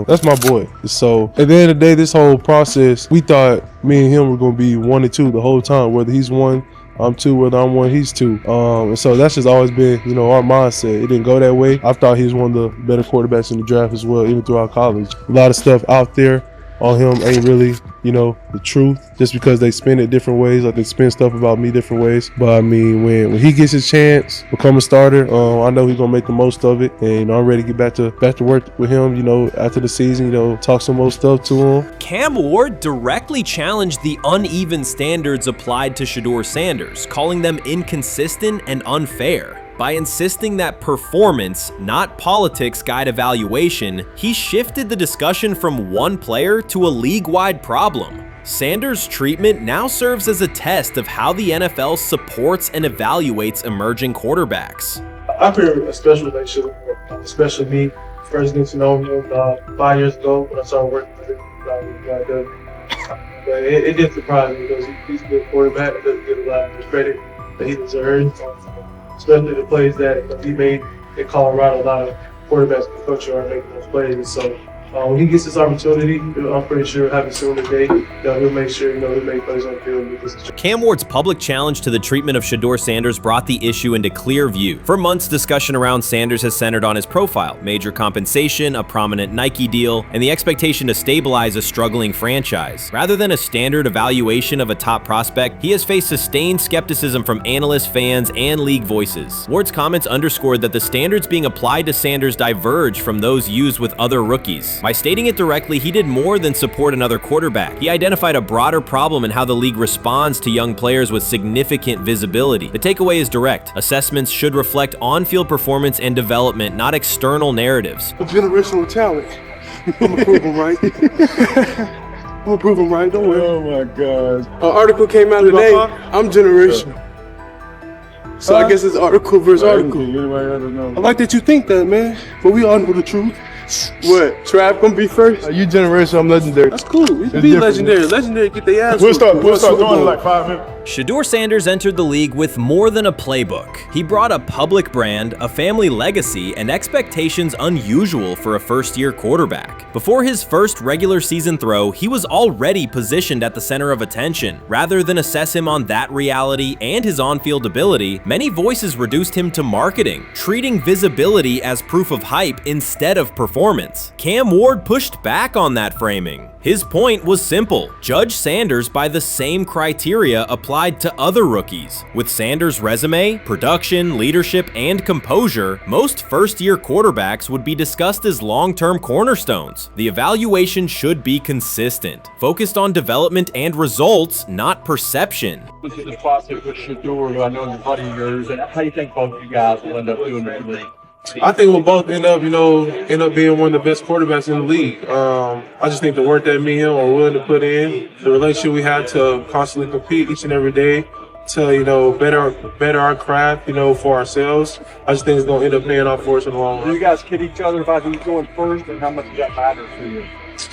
That's my boy. So at the end of the day, this whole process, we thought me and him were going to be 1 and 2 the whole time. Whether he's 1, I'm 2. Whether I'm 1, he's 2. And so that's just always been, our mindset. It didn't go that way. I thought he was one of the better quarterbacks in the draft as well, even throughout college. A lot of stuff out there on him ain't really, the truth, just because they spin it different ways, like they spin stuff about me different ways. But I mean, when he gets his chance, become a starter, I know he's gonna make the most of it, and I'm ready to get back to work with him. After the season, talk some more stuff to him. Cam Ward directly challenged the uneven standards applied to Shedeur Sanders, calling them inconsistent and unfair. By insisting that performance, not politics, guide evaluation, he shifted the discussion from one player to a league-wide problem. Sanders' treatment now serves as a test of how the NFL supports and evaluates emerging quarterbacks. I feel a special relationship with him, especially me. First getting to know him 5 years ago when I started working with him. But it did surprise me because he's a good quarterback. He doesn't get a lot of the credit that he deserves. Especially the plays that he made in Colorado. A lot of quarterbacks in the country are making those plays. So when he gets this opportunity, I'm pretty sure he'll have it soon today. He'll make sure he'll make plays on the field. Cam Ward's public challenge to the treatment of Shedeur Sanders brought the issue into clear view. For months, discussion around Sanders has centered on his profile, major compensation, a prominent Nike deal, and the expectation to stabilize a struggling franchise. Rather than a standard evaluation of a top prospect, he has faced sustained skepticism from analysts, fans, and league voices. Ward's comments underscored that the standards being applied to Sanders diverge from those used with other rookies. By stating it directly, he did more than support another quarterback. He identified a broader problem in how the league responds to young players with significant visibility. The takeaway is direct. Assessments should reflect on-field performance and development, not external narratives. A generational talent. I'm gonna prove him right. I'm gonna prove him right. Don't worry. Oh my God. An article came out today. I'm generational. So I guess it's article versus article. I like that you think that, man. But we all know the truth. What? Trav gonna be first? You generational, I'm legendary. That's cool. We can be legendary. Legendary, get their ass. We'll start going in like 5 minutes. Shedeur Sanders entered the league with more than a playbook. He brought a public brand, a family legacy, and expectations unusual for a first-year quarterback. Before his first regular season throw, he was already positioned at the center of attention. Rather than assess him on that reality and his on-field ability, many voices reduced him to marketing, treating visibility as proof of hype instead of performance. Cam Ward pushed back on that framing. His point was simple: judge Sanders by the same criteria applied to other rookies. With Sanders' resume, production, leadership, and composure, most first-year quarterbacks would be discussed as long-term cornerstones. The evaluation should be consistent, focused on development and results, not perception. This is the process with Shedeur, who I know is a buddy of yours, and how do you think both of you guys will end up doing in the league? I think we'll both end up being one of the best quarterbacks in the league. I just think the work that me and him are willing to put in, the relationship we have to constantly compete each and every day, to better our craft, for ourselves. I just think it's gonna end up paying off for us in the long run. Do you guys kid each other about who's going first and how much that matters to you?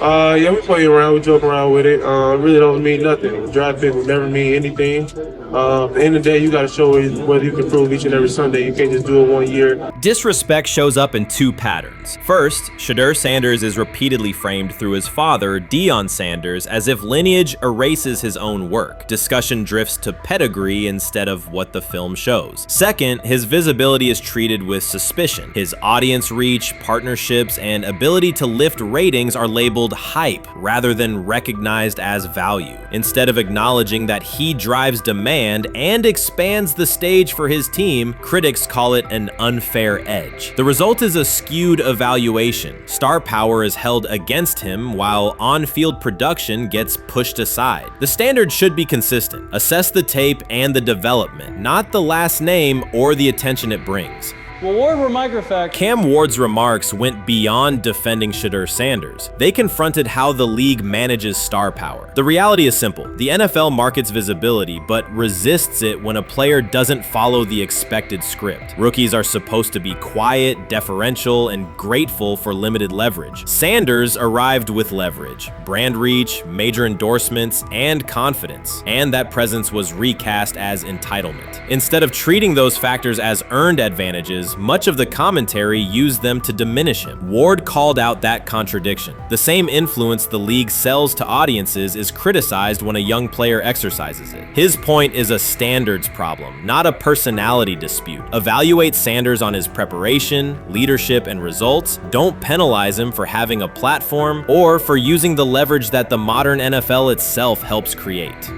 Yeah, we play around, we joke around with it. Really don't mean nothing. Draft pick will never mean anything. At the end of the day, you got to show whether you can prove each and every Sunday. You can't just do it 1 year. Disrespect shows up in two patterns. First, Shedeur Sanders is repeatedly framed through his father, Deion Sanders, as if lineage erases his own work. Discussion drifts to pedigree instead of what the film shows. Second, his visibility is treated with suspicion. His audience reach, partnerships, and ability to lift ratings are labeled hype rather than recognized as value. Instead of acknowledging that he drives demand and expands the stage for his team, critics call it an unfair edge. The result is a skewed evaluation. Star power is held against him while on-field production gets pushed aside. The standard should be consistent. Assess the tape and the development, not the last name or the attention it brings. Well, Ward were microfacts. Cam Ward's remarks went beyond defending Shedeur Sanders. They confronted how the league manages star power. The reality is simple. The NFL markets visibility, but resists it when a player doesn't follow the expected script. Rookies are supposed to be quiet, deferential, and grateful for limited leverage. Sanders arrived with leverage, brand reach, major endorsements, and confidence. And that presence was recast as entitlement. Instead of treating those factors as earned advantages, much of the commentary used them to diminish him. Ward called out that contradiction. The same influence the league sells to audiences is criticized when a young player exercises it. His point is a standards problem, not a personality dispute. Evaluate Sanders on his preparation, leadership, and results. Don't penalize him for having a platform or for using the leverage that the modern NFL itself helps create.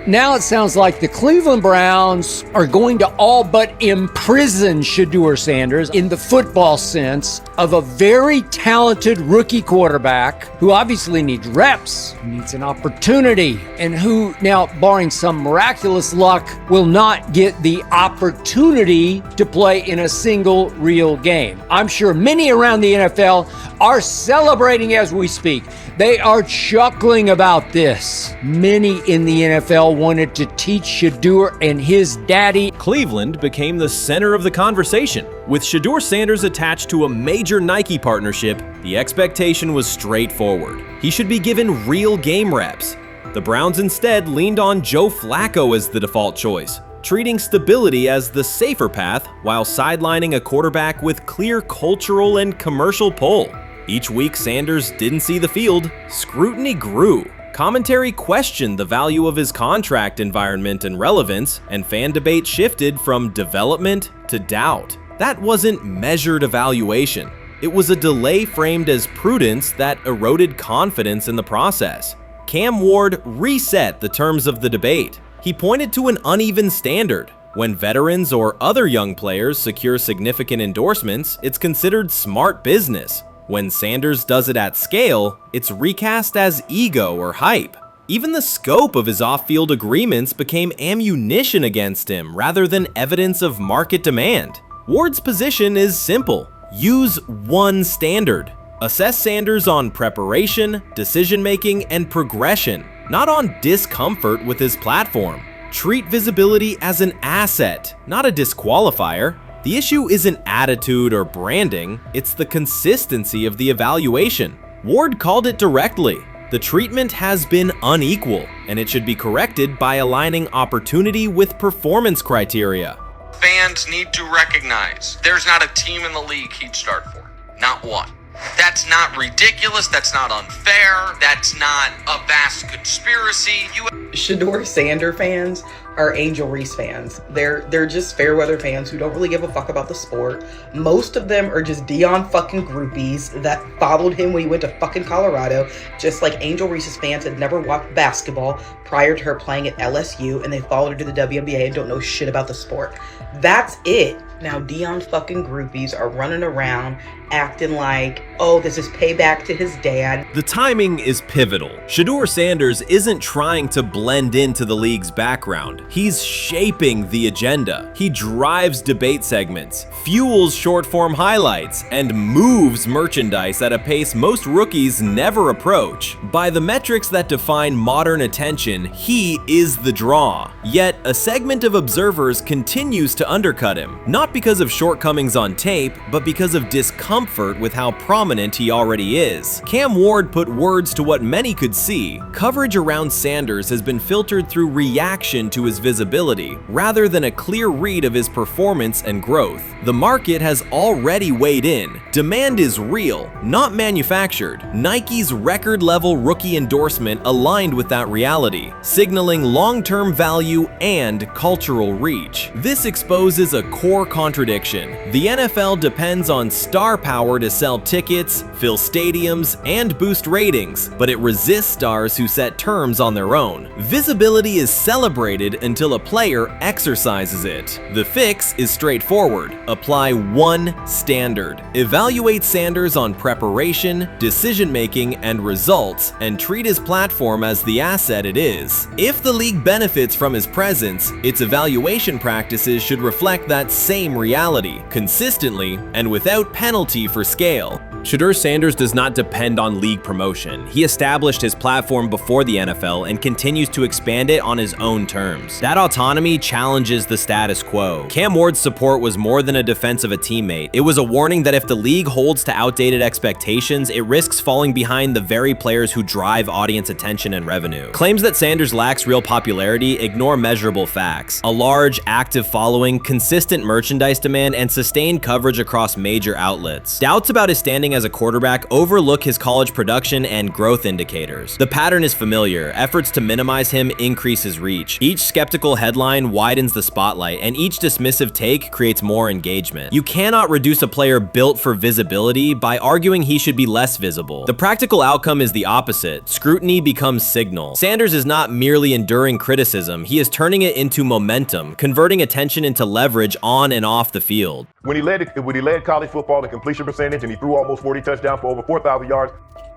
Now it sounds like the Cleveland Browns are going to all but imprison Shedeur Sanders in the football sense of a very talented rookie quarterback who obviously needs reps, needs an opportunity, and who now, barring some miraculous luck, will not get the opportunity to play in a single real game. I'm sure many around the NFL are celebrating as we speak. They are chuckling about this. Many in the NFL wanted to teach Shedeur and his daddy. Cleveland became the center of the conversation. With Shedeur Sanders attached to a major Nike partnership, the expectation was straightforward. He should be given real game reps. The Browns instead leaned on Joe Flacco as the default choice, treating stability as the safer path while sidelining a quarterback with clear cultural and commercial pull. Each week Sanders didn't see the field, scrutiny grew. Commentary questioned the value of his contract environment and relevance, and fan debate shifted from development to doubt. That wasn't measured evaluation. It was a delay framed as prudence that eroded confidence in the process. Cam Ward reset the terms of the debate. He pointed to an uneven standard. When veterans or other young players secure significant endorsements, it's considered smart business. When Sanders does it at scale, it's recast as ego or hype. Even the scope of his off-field agreements became ammunition against him rather than evidence of market demand. Ward's position is simple. Use one standard. Assess Sanders on preparation, decision-making, and progression, not on discomfort with his platform. Treat visibility as an asset, not a disqualifier. The issue isn't attitude or branding, it's the consistency of the evaluation. Ward called it directly. The treatment has been unequal, and it should be corrected by aligning opportunity with performance criteria. Fans need to recognize there's not a team in the league he'd start for. Not one. That's not ridiculous, that's not unfair, that's not a vast conspiracy. Shedeur Sanders fans are Angel Reese fans. They're just fair weather fans who don't really give a fuck about the sport. Most of them are just Deion fucking groupies that followed him when he went to fucking Colorado, just like Angel Reese's fans had never watched basketball prior to her playing at LSU, and they followed her to the WNBA and don't know shit about the sport. That's it. Now Deion fucking groupies are running around acting like, oh, this is payback to his dad. The timing is pivotal. Shedeur Sanders isn't trying to blend into the league's background. He's shaping the agenda. He drives debate segments, fuels short-form highlights, and moves merchandise at a pace most rookies never approach. By the metrics that define modern attention, he is the draw. Yet, a segment of observers continues to undercut him. Not because of shortcomings on tape, but because of discomfort with how prominent he already is. Cam Ward put words to what many could see. Coverage around Sanders has been filtered through reaction to his visibility, rather than a clear read of his performance and growth. The market has already weighed in. Demand is real, not manufactured. Nike's record-level rookie endorsement aligned with that reality, signaling long-term value and cultural reach. This exposes a core contradiction. The NFL depends on star power to sell tickets, fill stadiums, and boost ratings, but it resists stars who set terms on their own. Visibility is celebrated until a player exercises it. The fix is straightforward. Apply one standard. Evaluate Sanders on preparation, decision-making, and results, and treat his platform as the asset it is. If the league benefits from his presence, its evaluation practices should reflect that same reality, consistently and without penalty for scale. Shedeur Sanders does not depend on league promotion. He established his platform before the NFL and continues to expand it on his own terms. That autonomy challenges the status quo. Cam Ward's support was more than a defense of a teammate. It was a warning that if the league holds to outdated expectations, it risks falling behind the very players who drive audience attention and revenue. Claims that Sanders lacks real popularity ignore measurable facts. A large, active following, consistent merchandise demand, and sustained coverage across major outlets. Doubts about his standing as a quarterback overlook his college production and growth indicators. The pattern is familiar. Efforts to minimize him increase his reach. Each skeptical headline widens the spotlight, and each dismissive take creates more engagement. You cannot reduce a player built for visibility by arguing he should be less visible. The practical outcome is the opposite. Scrutiny becomes signal. Sanders is not merely enduring criticism, he is turning it into momentum, converting attention into leverage on and off the field. When he led college football in completion percentage and he threw almost 40 touchdowns for over 4,000 yards,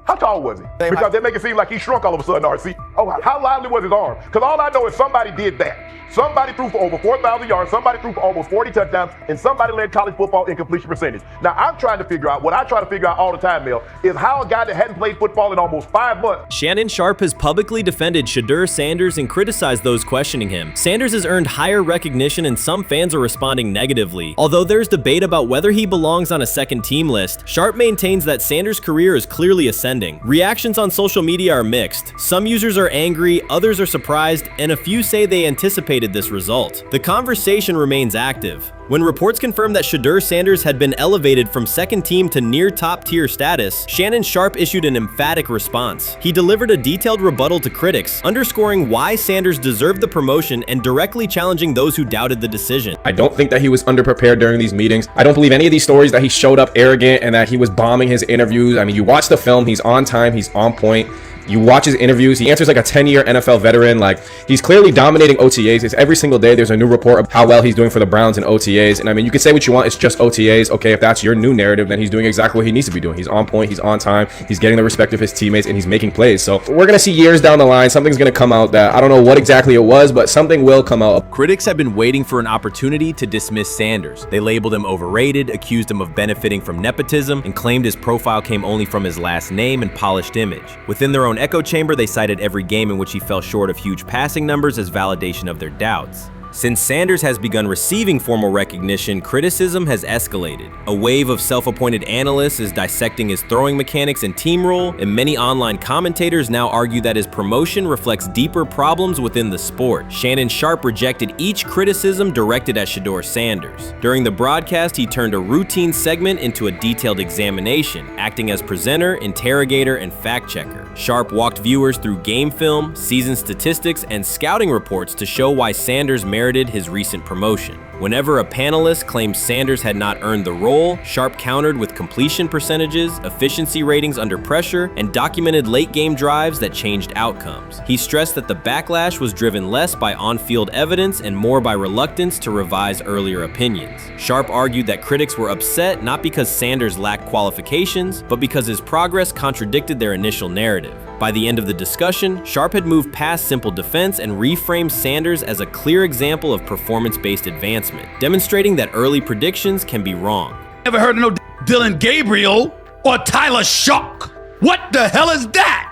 how tall was he? Because they make it seem like he shrunk all of a sudden, RC. Oh, how lively was his arm? Because all I know is somebody did that. Somebody threw for over 4,000 yards, somebody threw for almost 40 touchdowns, and somebody led college football in completion percentage. Now, I'm trying to figure out, what I try to figure out all the time, Mel, is how a guy that hadn't played football in almost 5 months. Shannon Sharpe has publicly defended Shedeur Sanders and criticized those questioning him. Sanders has earned higher recognition and some fans are responding negatively. Although there's debate about whether he belongs on a second team list, Sharpe maintains that Sanders' career is clearly ascending. Reactions on social media are mixed. Some users are angry, others are surprised, and a few say they anticipated this result. The conversation remains active. When reports confirmed that Shedeur Sanders had been elevated from second team to near top tier status, Shannon Sharpe issued an emphatic response. He delivered a detailed rebuttal to critics, underscoring why Sanders deserved the promotion and directly challenging those who doubted the decision. I don't think that he was underprepared during these meetings. I don't believe any of these stories that he showed up arrogant and that he was bombing his interviews. I mean, you watch the film, he's on time, he's on point. You watch his interviews, he answers like a 10-year NFL veteran. Like, he's clearly dominating OTAs. It's every single day there's a new report of how well he's doing for the Browns in OTAs. And I mean, you can say what you want, it's just OTAs. Okay, if that's your new narrative, then he's doing exactly what he needs to be doing. He's on point, he's on time, he's getting the respect of his teammates, and he's making plays. So we're gonna see years down the line, something's gonna come out that I don't know what exactly it was, but something will come out. Critics have been waiting for an opportunity to dismiss Sanders. They labeled him overrated, accused him of benefiting from nepotism, and claimed his profile came only from his last name and polished image. Within their own echo chamber, they cited every game in which he fell short of huge passing numbers as validation of their doubts. Since Sanders has begun receiving formal recognition, criticism has escalated. A wave of self-appointed analysts is dissecting his throwing mechanics and team role, and many online commentators now argue that his promotion reflects deeper problems within the sport. Shannon Sharpe rejected each criticism directed at Shedeur Sanders. During the broadcast, he turned a routine segment into a detailed examination, acting as presenter, interrogator, and fact-checker. Sharpe walked viewers through game film, season statistics, and scouting reports to show why Sanders merited his recent promotion. Whenever a panelist claimed Sanders had not earned the role, Sharpe countered with completion percentages, efficiency ratings under pressure, and documented late-game drives that changed outcomes. He stressed that the backlash was driven less by on-field evidence and more by reluctance to revise earlier opinions. Sharpe argued that critics were upset not because Sanders lacked qualifications, but because his progress contradicted their initial narrative. By the end of the discussion, Sharpe had moved past simple defense and reframed Sanders as a clear example of performance-based advancement, demonstrating that early predictions can be wrong. Never heard of no Dylan Gabriel or Tyler Shock. What the hell is that?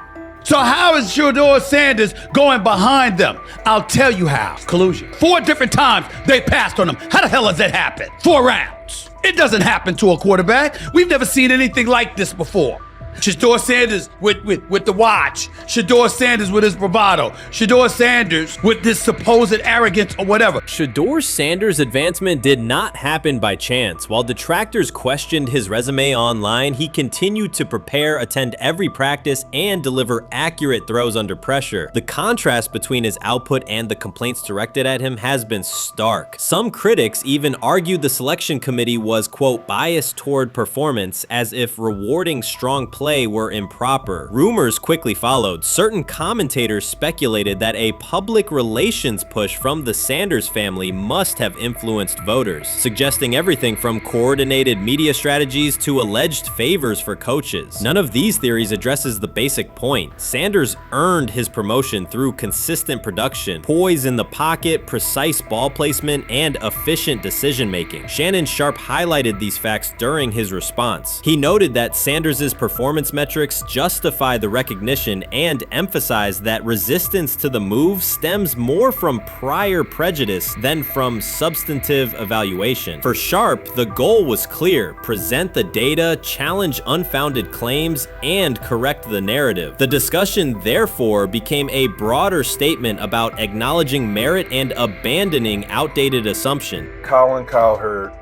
So how is Shedeur Sanders going behind them? I'll tell you how. Collusion. 4 different times they passed on him. How the hell has that happened? 4 rounds. It doesn't happen to a quarterback. We've never seen anything like this before. Shedeur Sanders with the watch. Shedeur Sanders with his bravado. Shedeur Sanders with this supposed arrogance or whatever. Shedeur Sanders' advancement did not happen by chance. While detractors questioned his resume online, he continued to prepare, attend every practice, and deliver accurate throws under pressure. The contrast between his output and the complaints directed at him has been stark. Some critics even argued the selection committee was, quote, biased toward performance, as if rewarding strong play were improper. Rumors quickly followed. Certain commentators speculated that a public relations push from the Sanders family must have influenced voters, suggesting everything from coordinated media strategies to alleged favors for coaches. None of these theories addresses the basic point. Sanders earned his promotion through consistent production, poise in the pocket, precise ball placement, and efficient decision-making. Shannon Sharpe highlighted these facts during his response. He noted that Sanders' performance metrics justify the recognition and emphasize that resistance to the move stems more from prior prejudice than from substantive evaluation. For Sharpe, the goal was clear: present the data, challenge unfounded claims, and correct the narrative. The discussion therefore became a broader statement about acknowledging merit and abandoning outdated assumption. Colin Cowherd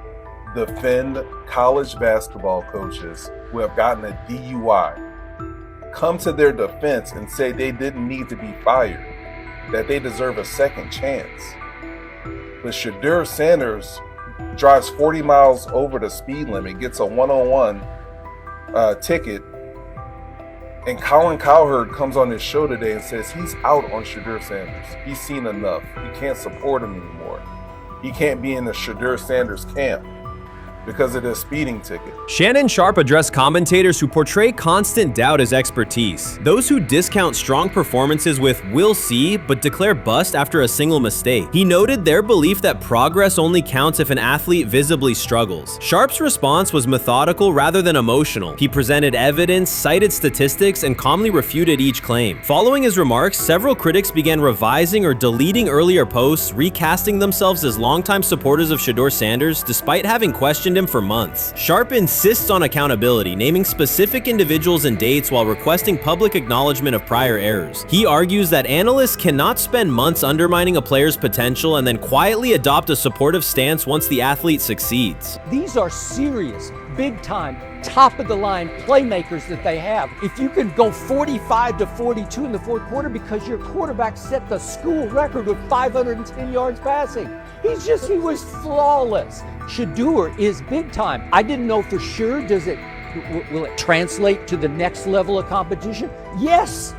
defend college basketball coaches who have gotten a DUI, come to their defense and say they didn't need to be fired, that they deserve a second chance. But Shedeur Sanders drives 40 miles over the speed limit, gets a one-on-one ticket, and Colin Cowherd comes on his show today and says he's out on Shedeur Sanders. He's seen enough. He can't support him anymore. He can't be in the Shedeur Sanders camp because of the speeding ticket. Shannon Sharpe addressed commentators who portray constant doubt as expertise. Those who discount strong performances with "we'll see," but declare bust after a single mistake. He noted their belief that progress only counts if an athlete visibly struggles. Sharpe's response was methodical rather than emotional. He presented evidence, cited statistics, and calmly refuted each claim. Following his remarks, several critics began revising or deleting earlier posts, recasting themselves as longtime supporters of Shedeur Sanders despite having questioned him for months. Sharpe insists on accountability, naming specific individuals and dates while requesting public acknowledgement of prior errors. He argues that analysts cannot spend months undermining a player's potential and then quietly adopt a supportive stance once the athlete succeeds. These are serious, big-time, top-of-the-line playmakers that they have. If you can go 45 to 42 in the fourth quarter because your quarterback set the school record with 510 yards passing. He was flawless. Shedeur is big time. I didn't know for sure, will it translate to the next level of competition? Yes,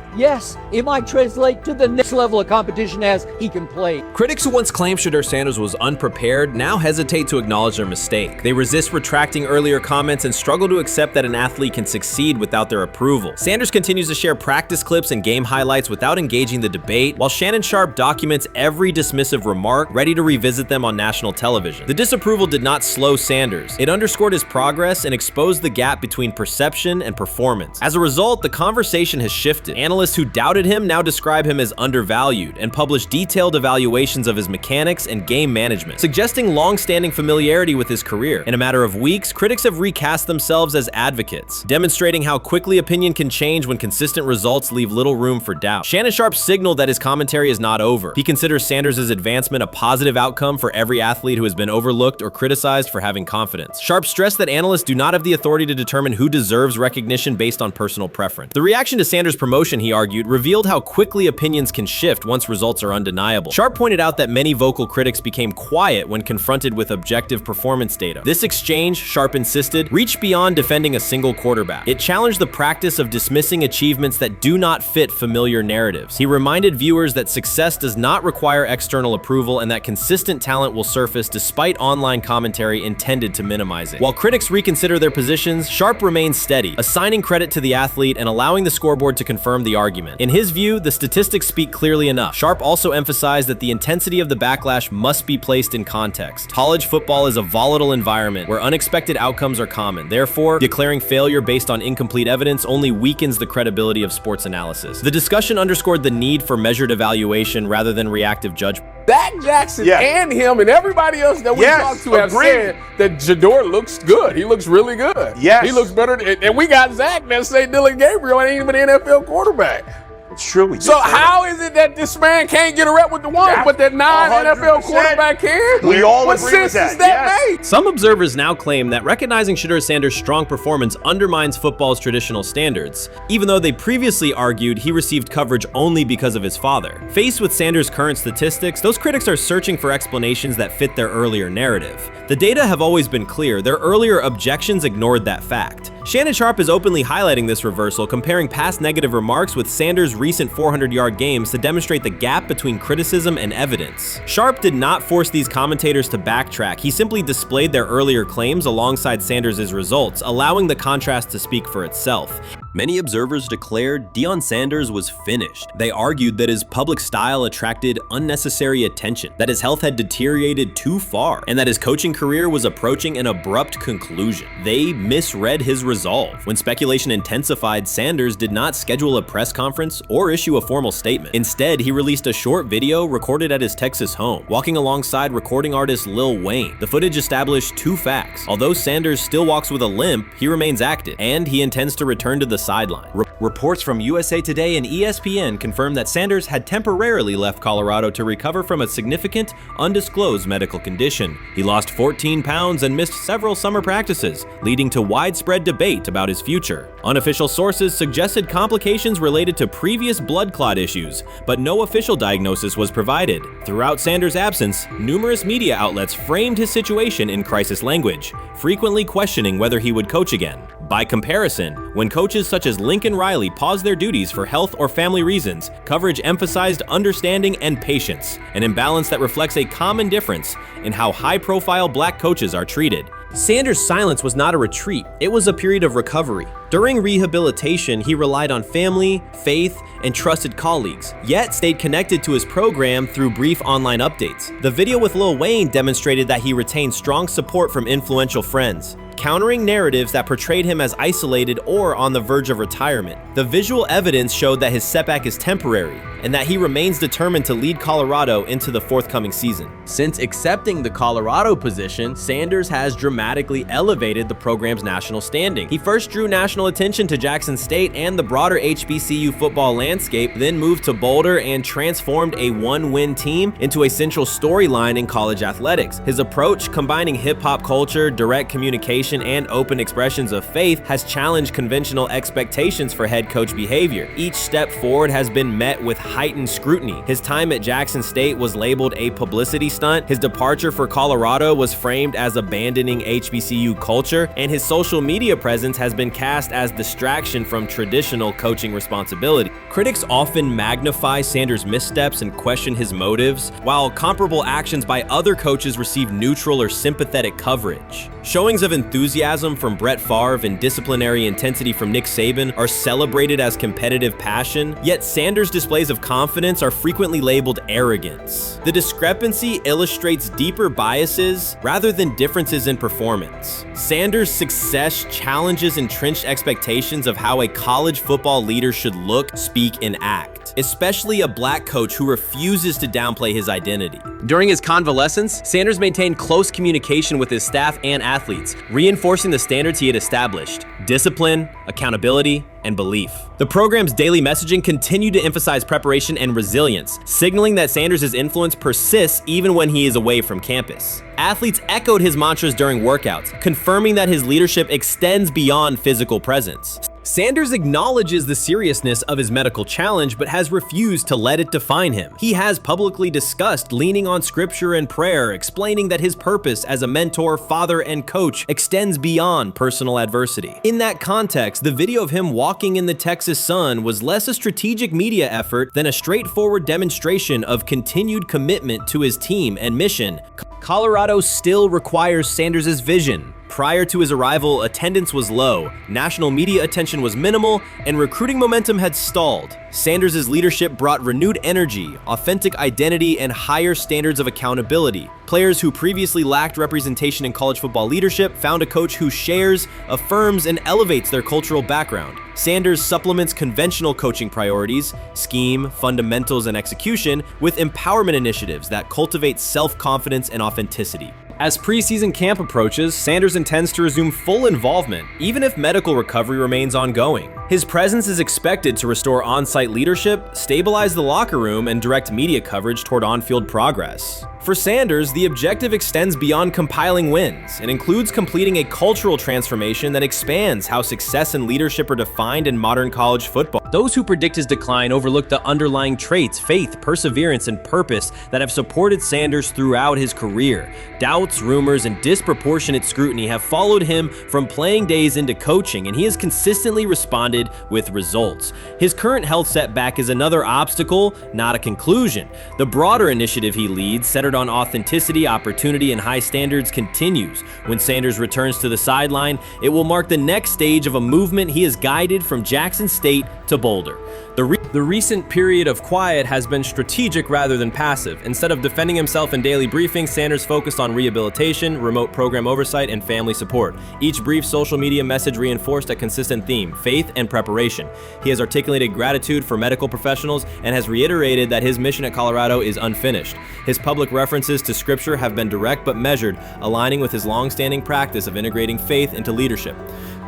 it might translate to the next level of competition as he can play. Critics who once claimed Shedeur Sanders was unprepared now hesitate to acknowledge their mistake. They resist retracting earlier comments and struggle to accept that an athlete can succeed without their approval. Sanders continues to share practice clips and game highlights without engaging the debate, while Shannon Sharpe documents every dismissive remark, ready to revisit them on national television. The disapproval did not slow Sanders. It underscored his progress and exposed the gap between perception and performance. As a result, the conversation has shifted. Analysts who doubted him now describe him as undervalued and publish detailed evaluations of his mechanics and game management, suggesting long-standing familiarity with his career. In a matter of weeks, critics have recast themselves as advocates, demonstrating how quickly opinion can change when consistent results leave little room for doubt. Shannon Sharpe signaled that his commentary is not over. He considers Sanders' advancement a positive outcome for every athlete who has been overlooked or criticized for having confidence. Sharpe stressed that analysts do not have the authority to determine who deserves recognition based on personal preference. The reaction to Sanders' promotion, he argued, revealed how quickly opinions can shift once results are undeniable. Sharpe pointed out that many vocal critics became quiet when confronted with objective performance data. This exchange, Sharpe insisted, reached beyond defending a single quarterback. It challenged the practice of dismissing achievements that do not fit familiar narratives. He reminded viewers that success does not require external approval and that consistent talent will surface despite online commentary intended to minimize it. While critics reconsider their positions, Sharpe remains steady, assigning credit to the athlete and allowing the scoreboard whiteboard to confirm the argument. In his view, the statistics speak clearly enough. Sharpe also emphasized that the intensity of the backlash must be placed in context. College football is a volatile environment where unexpected outcomes are common. Therefore, declaring failure based on incomplete evidence only weakens the credibility of sports analysis. The discussion underscored the need for measured evaluation rather than reactive judgment. Dak Jackson and him and everybody else that we talked to have said that Shedeur looks good. He looks really good. Yes. He looks better. And we got Zach that say Dylan Gabriel ain't even an NFL quarterback. It's true. So how is it that this man can't get a rep with the ones, but that non-NFL quarterback can? We all what agree with sense that. does that make? Some observers now claim that recognizing Shedeur Sanders' strong performance undermines football's traditional standards, even though they previously argued he received coverage only because of his father. Faced with Sanders' current statistics, those critics are searching for explanations that fit their earlier narrative. The data have always been clear. Their earlier objections ignored that fact. Shannon Sharpe is openly highlighting this reversal, comparing past negative remarks with Sanders' recent 400-yard games to demonstrate the gap between criticism and evidence. Sharpe did not force these commentators to backtrack. He simply displayed their earlier claims alongside Sanders' results, allowing the contrast to speak for itself. Many observers declared Deion Sanders was finished. They argued that his public style attracted unnecessary attention, that his health had deteriorated too far, and that his coaching career was approaching an abrupt conclusion. They misread his resolve. When speculation intensified, Sanders did not schedule a press conference or issue a formal statement. Instead, he released a short video recorded at his Texas home, walking alongside recording artist Lil Wayne. The footage established two facts. Although Sanders still walks with a limp, he remains active, and he intends to return to the sideline. Reports from USA Today and ESPN confirm that Sanders had temporarily left Colorado to recover from a significant, undisclosed medical condition. He lost 14 pounds and missed several summer practices, leading to widespread debate about his future. Unofficial sources suggested complications related to previous blood clot issues, but no official diagnosis was provided. Throughout Sanders' absence, numerous media outlets framed his situation in crisis language, frequently questioning whether he would coach again. By comparison, when coaches such as Lincoln Riley paused their duties for health or family reasons, coverage emphasized understanding and patience, an imbalance that reflects a common difference in how high-profile black coaches are treated. Sanders' silence was not a retreat, it was a period of recovery. During rehabilitation, he relied on family, faith, and trusted colleagues, yet stayed connected to his program through brief online updates. The video with Lil Wayne demonstrated that he retained strong support from influential friends, countering narratives that portrayed him as isolated or on the verge of retirement. The visual evidence showed that his setback is temporary, and that he remains determined to lead Colorado into the forthcoming season. Since accepting the Colorado position, Sanders has dramatically elevated the program's national standing. He first drew national attention to Jackson State and the broader HBCU football landscape, then moved to Boulder and transformed a one-win team into a central storyline in college athletics. His approach, combining hip-hop culture, direct communication, and open expressions of faith, has challenged conventional expectations for head coach behavior. Each step forward has been met with heightened scrutiny. His time at Jackson State was labeled a publicity stunt, his departure for Colorado was framed as abandoning HBCU culture, and his social media presence has been cast as distraction from traditional coaching responsibility. Critics often magnify Sanders' missteps and question his motives, while comparable actions by other coaches receive neutral or sympathetic coverage. Showings of enthusiasm from Brett Favre and disciplinary intensity from Nick Saban are celebrated as competitive passion, yet Sanders' displays of confidence are frequently labeled arrogance. The discrepancy illustrates deeper biases rather than differences in performance. Sanders' success challenges entrenched expectations of how a college football leader should look, speak, and act, especially a black coach who refuses to downplay his identity. During his convalescence, Sanders maintained close communication with his staff and athletes, reinforcing the standards he had established: discipline, accountability, and belief. The program's daily messaging continued to emphasize preparation and resilience, signaling that Sanders' influence persists even when he is away from campus. Athletes echoed his mantras during workouts, confirming that his leadership extends beyond physical presence. Sanders acknowledges the seriousness of his medical challenge, but has refused to let it define him. He has publicly discussed leaning on scripture and prayer, explaining that his purpose as a mentor, father, and coach extends beyond personal adversity. In that context, the video of him walking in the Texas sun was less a strategic media effort than a straightforward demonstration of continued commitment to his team and mission. Colorado still requires Sanders' vision, prior to his arrival, attendance was low, national media attention was minimal, and recruiting momentum had stalled. Sanders' leadership brought renewed energy, authentic identity, and higher standards of accountability. Players who previously lacked representation in college football leadership found a coach who shares, affirms, and elevates their cultural background. Sanders supplements conventional coaching priorities, scheme, fundamentals, and execution with empowerment initiatives that cultivate self-confidence and authenticity. As preseason camp approaches, Sanders intends to resume full involvement, even if medical recovery remains ongoing. His presence is expected to restore on-site leadership, stabilize the locker room, and direct media coverage toward on-field progress. For Sanders, the objective extends beyond compiling wins and includes completing a cultural transformation that expands how success and leadership are defined in modern college football. Those who predict his decline overlook the underlying traits, faith, perseverance, and purpose that have supported Sanders throughout his career. Doubts, rumors, and disproportionate scrutiny have followed him from playing days into coaching, and he has consistently responded with results. His current health setback is another obstacle, not a conclusion. The broader initiative he leads, centered on authenticity, opportunity, and high standards, continues. When Sanders returns to the sideline, it will mark the next stage of a movement he has guided from Jackson State to Boulder. The recent period of quiet has been strategic rather than passive. Instead of defending himself in daily briefings, Sanders focused on rehabilitation, remote program oversight, and family support. Each brief social media message reinforced a consistent theme: faith and preparation. He has articulated gratitude for medical professionals and has reiterated that his mission at Colorado is unfinished. His public references to scripture have been direct but measured, aligning with his long-standing practice of integrating faith into leadership.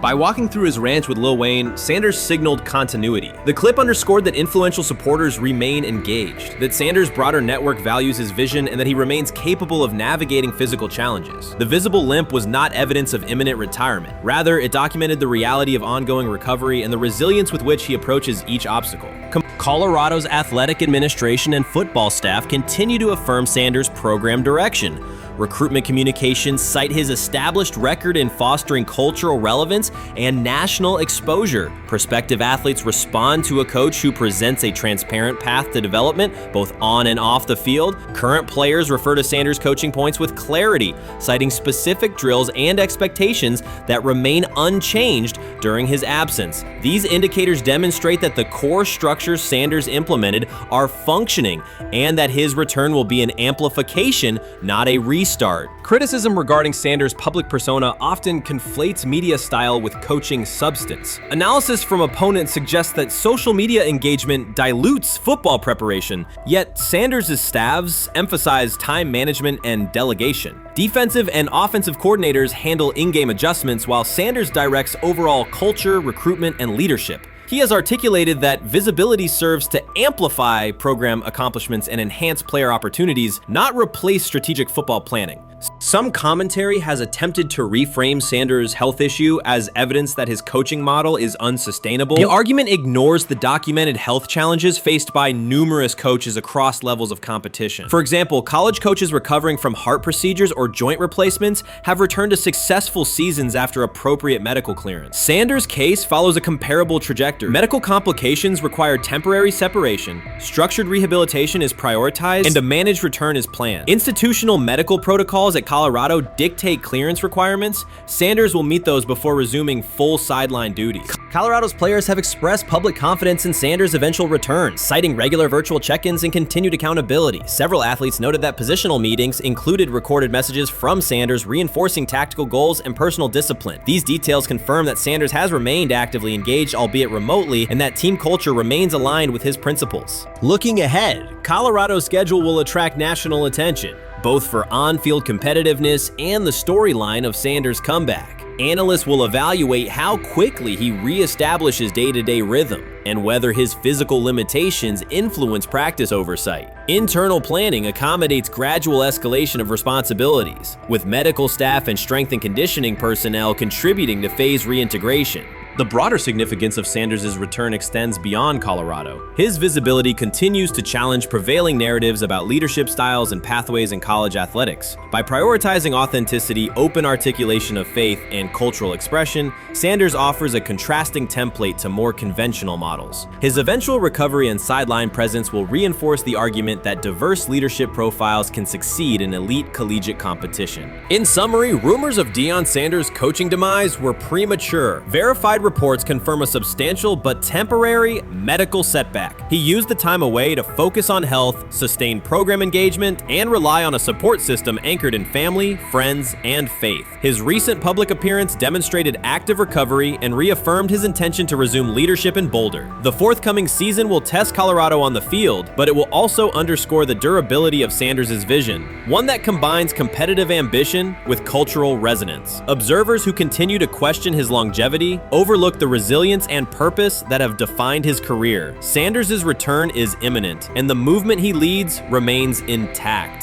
By walking through his ranch with Lil Wayne, Sanders signaled continuity. The clip underscored that influential supporters remain engaged, that Sanders' broader network values his vision, and that he remains capable of navigating physical challenges. The visible limp was not evidence of imminent retirement. Rather, it documented the reality of ongoing recovery and the resilience with which he approaches each obstacle. Colorado's athletic administration and football staff continue to affirm Sanders' program direction. Recruitment communications cite his established record in fostering cultural relevance and national exposure. Prospective athletes respond to a coach who presents a transparent path to development, both on and off the field. Current players refer to Sanders' coaching points with clarity, citing specific drills and expectations that remain unchanged during his absence. These indicators demonstrate that the core structures Sanders implemented are functioning and that his return will be an amplification, not a restart. Criticism regarding Sanders' public persona often conflates media style with coaching substance. Analysis from opponents suggests that social media engagement dilutes football preparation, yet Sanders' staffs emphasize time management and delegation. Defensive and offensive coordinators handle in-game adjustments while Sanders directs overall culture, recruitment, and leadership. He has articulated that visibility serves to amplify program accomplishments and enhance player opportunities, not replace strategic football planning. Some commentary has attempted to reframe Sanders' health issue as evidence that his coaching model is unsustainable. The argument ignores the documented health challenges faced by numerous coaches across levels of competition. For example, college coaches recovering from heart procedures or joint replacements have returned to successful seasons after appropriate medical clearance. Sanders' case follows a comparable trajectory. Medical complications require temporary separation, structured rehabilitation is prioritized, and a managed return is planned. Institutional medical protocols at Colorado dictate clearance requirements. Sanders will meet those before resuming full sideline duties. Colorado's players have expressed public confidence in Sanders' eventual return, citing regular virtual check-ins and continued accountability. Several athletes noted that positional meetings included recorded messages from Sanders reinforcing tactical goals and personal discipline. These details confirm that Sanders has remained actively engaged, albeit remotely, and that team culture remains aligned with his principles. Looking ahead, Colorado's schedule will attract national attention, both for on-field competitiveness and the storyline of Sanders' comeback. Analysts will evaluate how quickly he reestablishes day-to-day rhythm and whether his physical limitations influence practice oversight. Internal planning accommodates gradual escalation of responsibilities, with medical staff and strength and conditioning personnel contributing to phase reintegration. The broader significance of Sanders' return extends beyond Colorado. His visibility continues to challenge prevailing narratives about leadership styles and pathways in college athletics. By prioritizing authenticity, open articulation of faith, and cultural expression, Sanders offers a contrasting template to more conventional models. His eventual recovery and sideline presence will reinforce the argument that diverse leadership profiles can succeed in elite collegiate competition. In summary, rumors of Deion Sanders' coaching demise were premature. Verified reports confirm a substantial but temporary medical setback. He used the time away to focus on health, sustain program engagement, and rely on a support system anchored in family, friends, and faith. His recent public appearance demonstrated active recovery and reaffirmed his intention to resume leadership in Boulder. The forthcoming season will test Colorado on the field, but it will also underscore the durability of Sanders' vision, one that combines competitive ambition with cultural resonance. Observers who continue to question his longevity overlook the resilience and purpose that have defined his career. Sanders' return is imminent, and the movement he leads remains intact.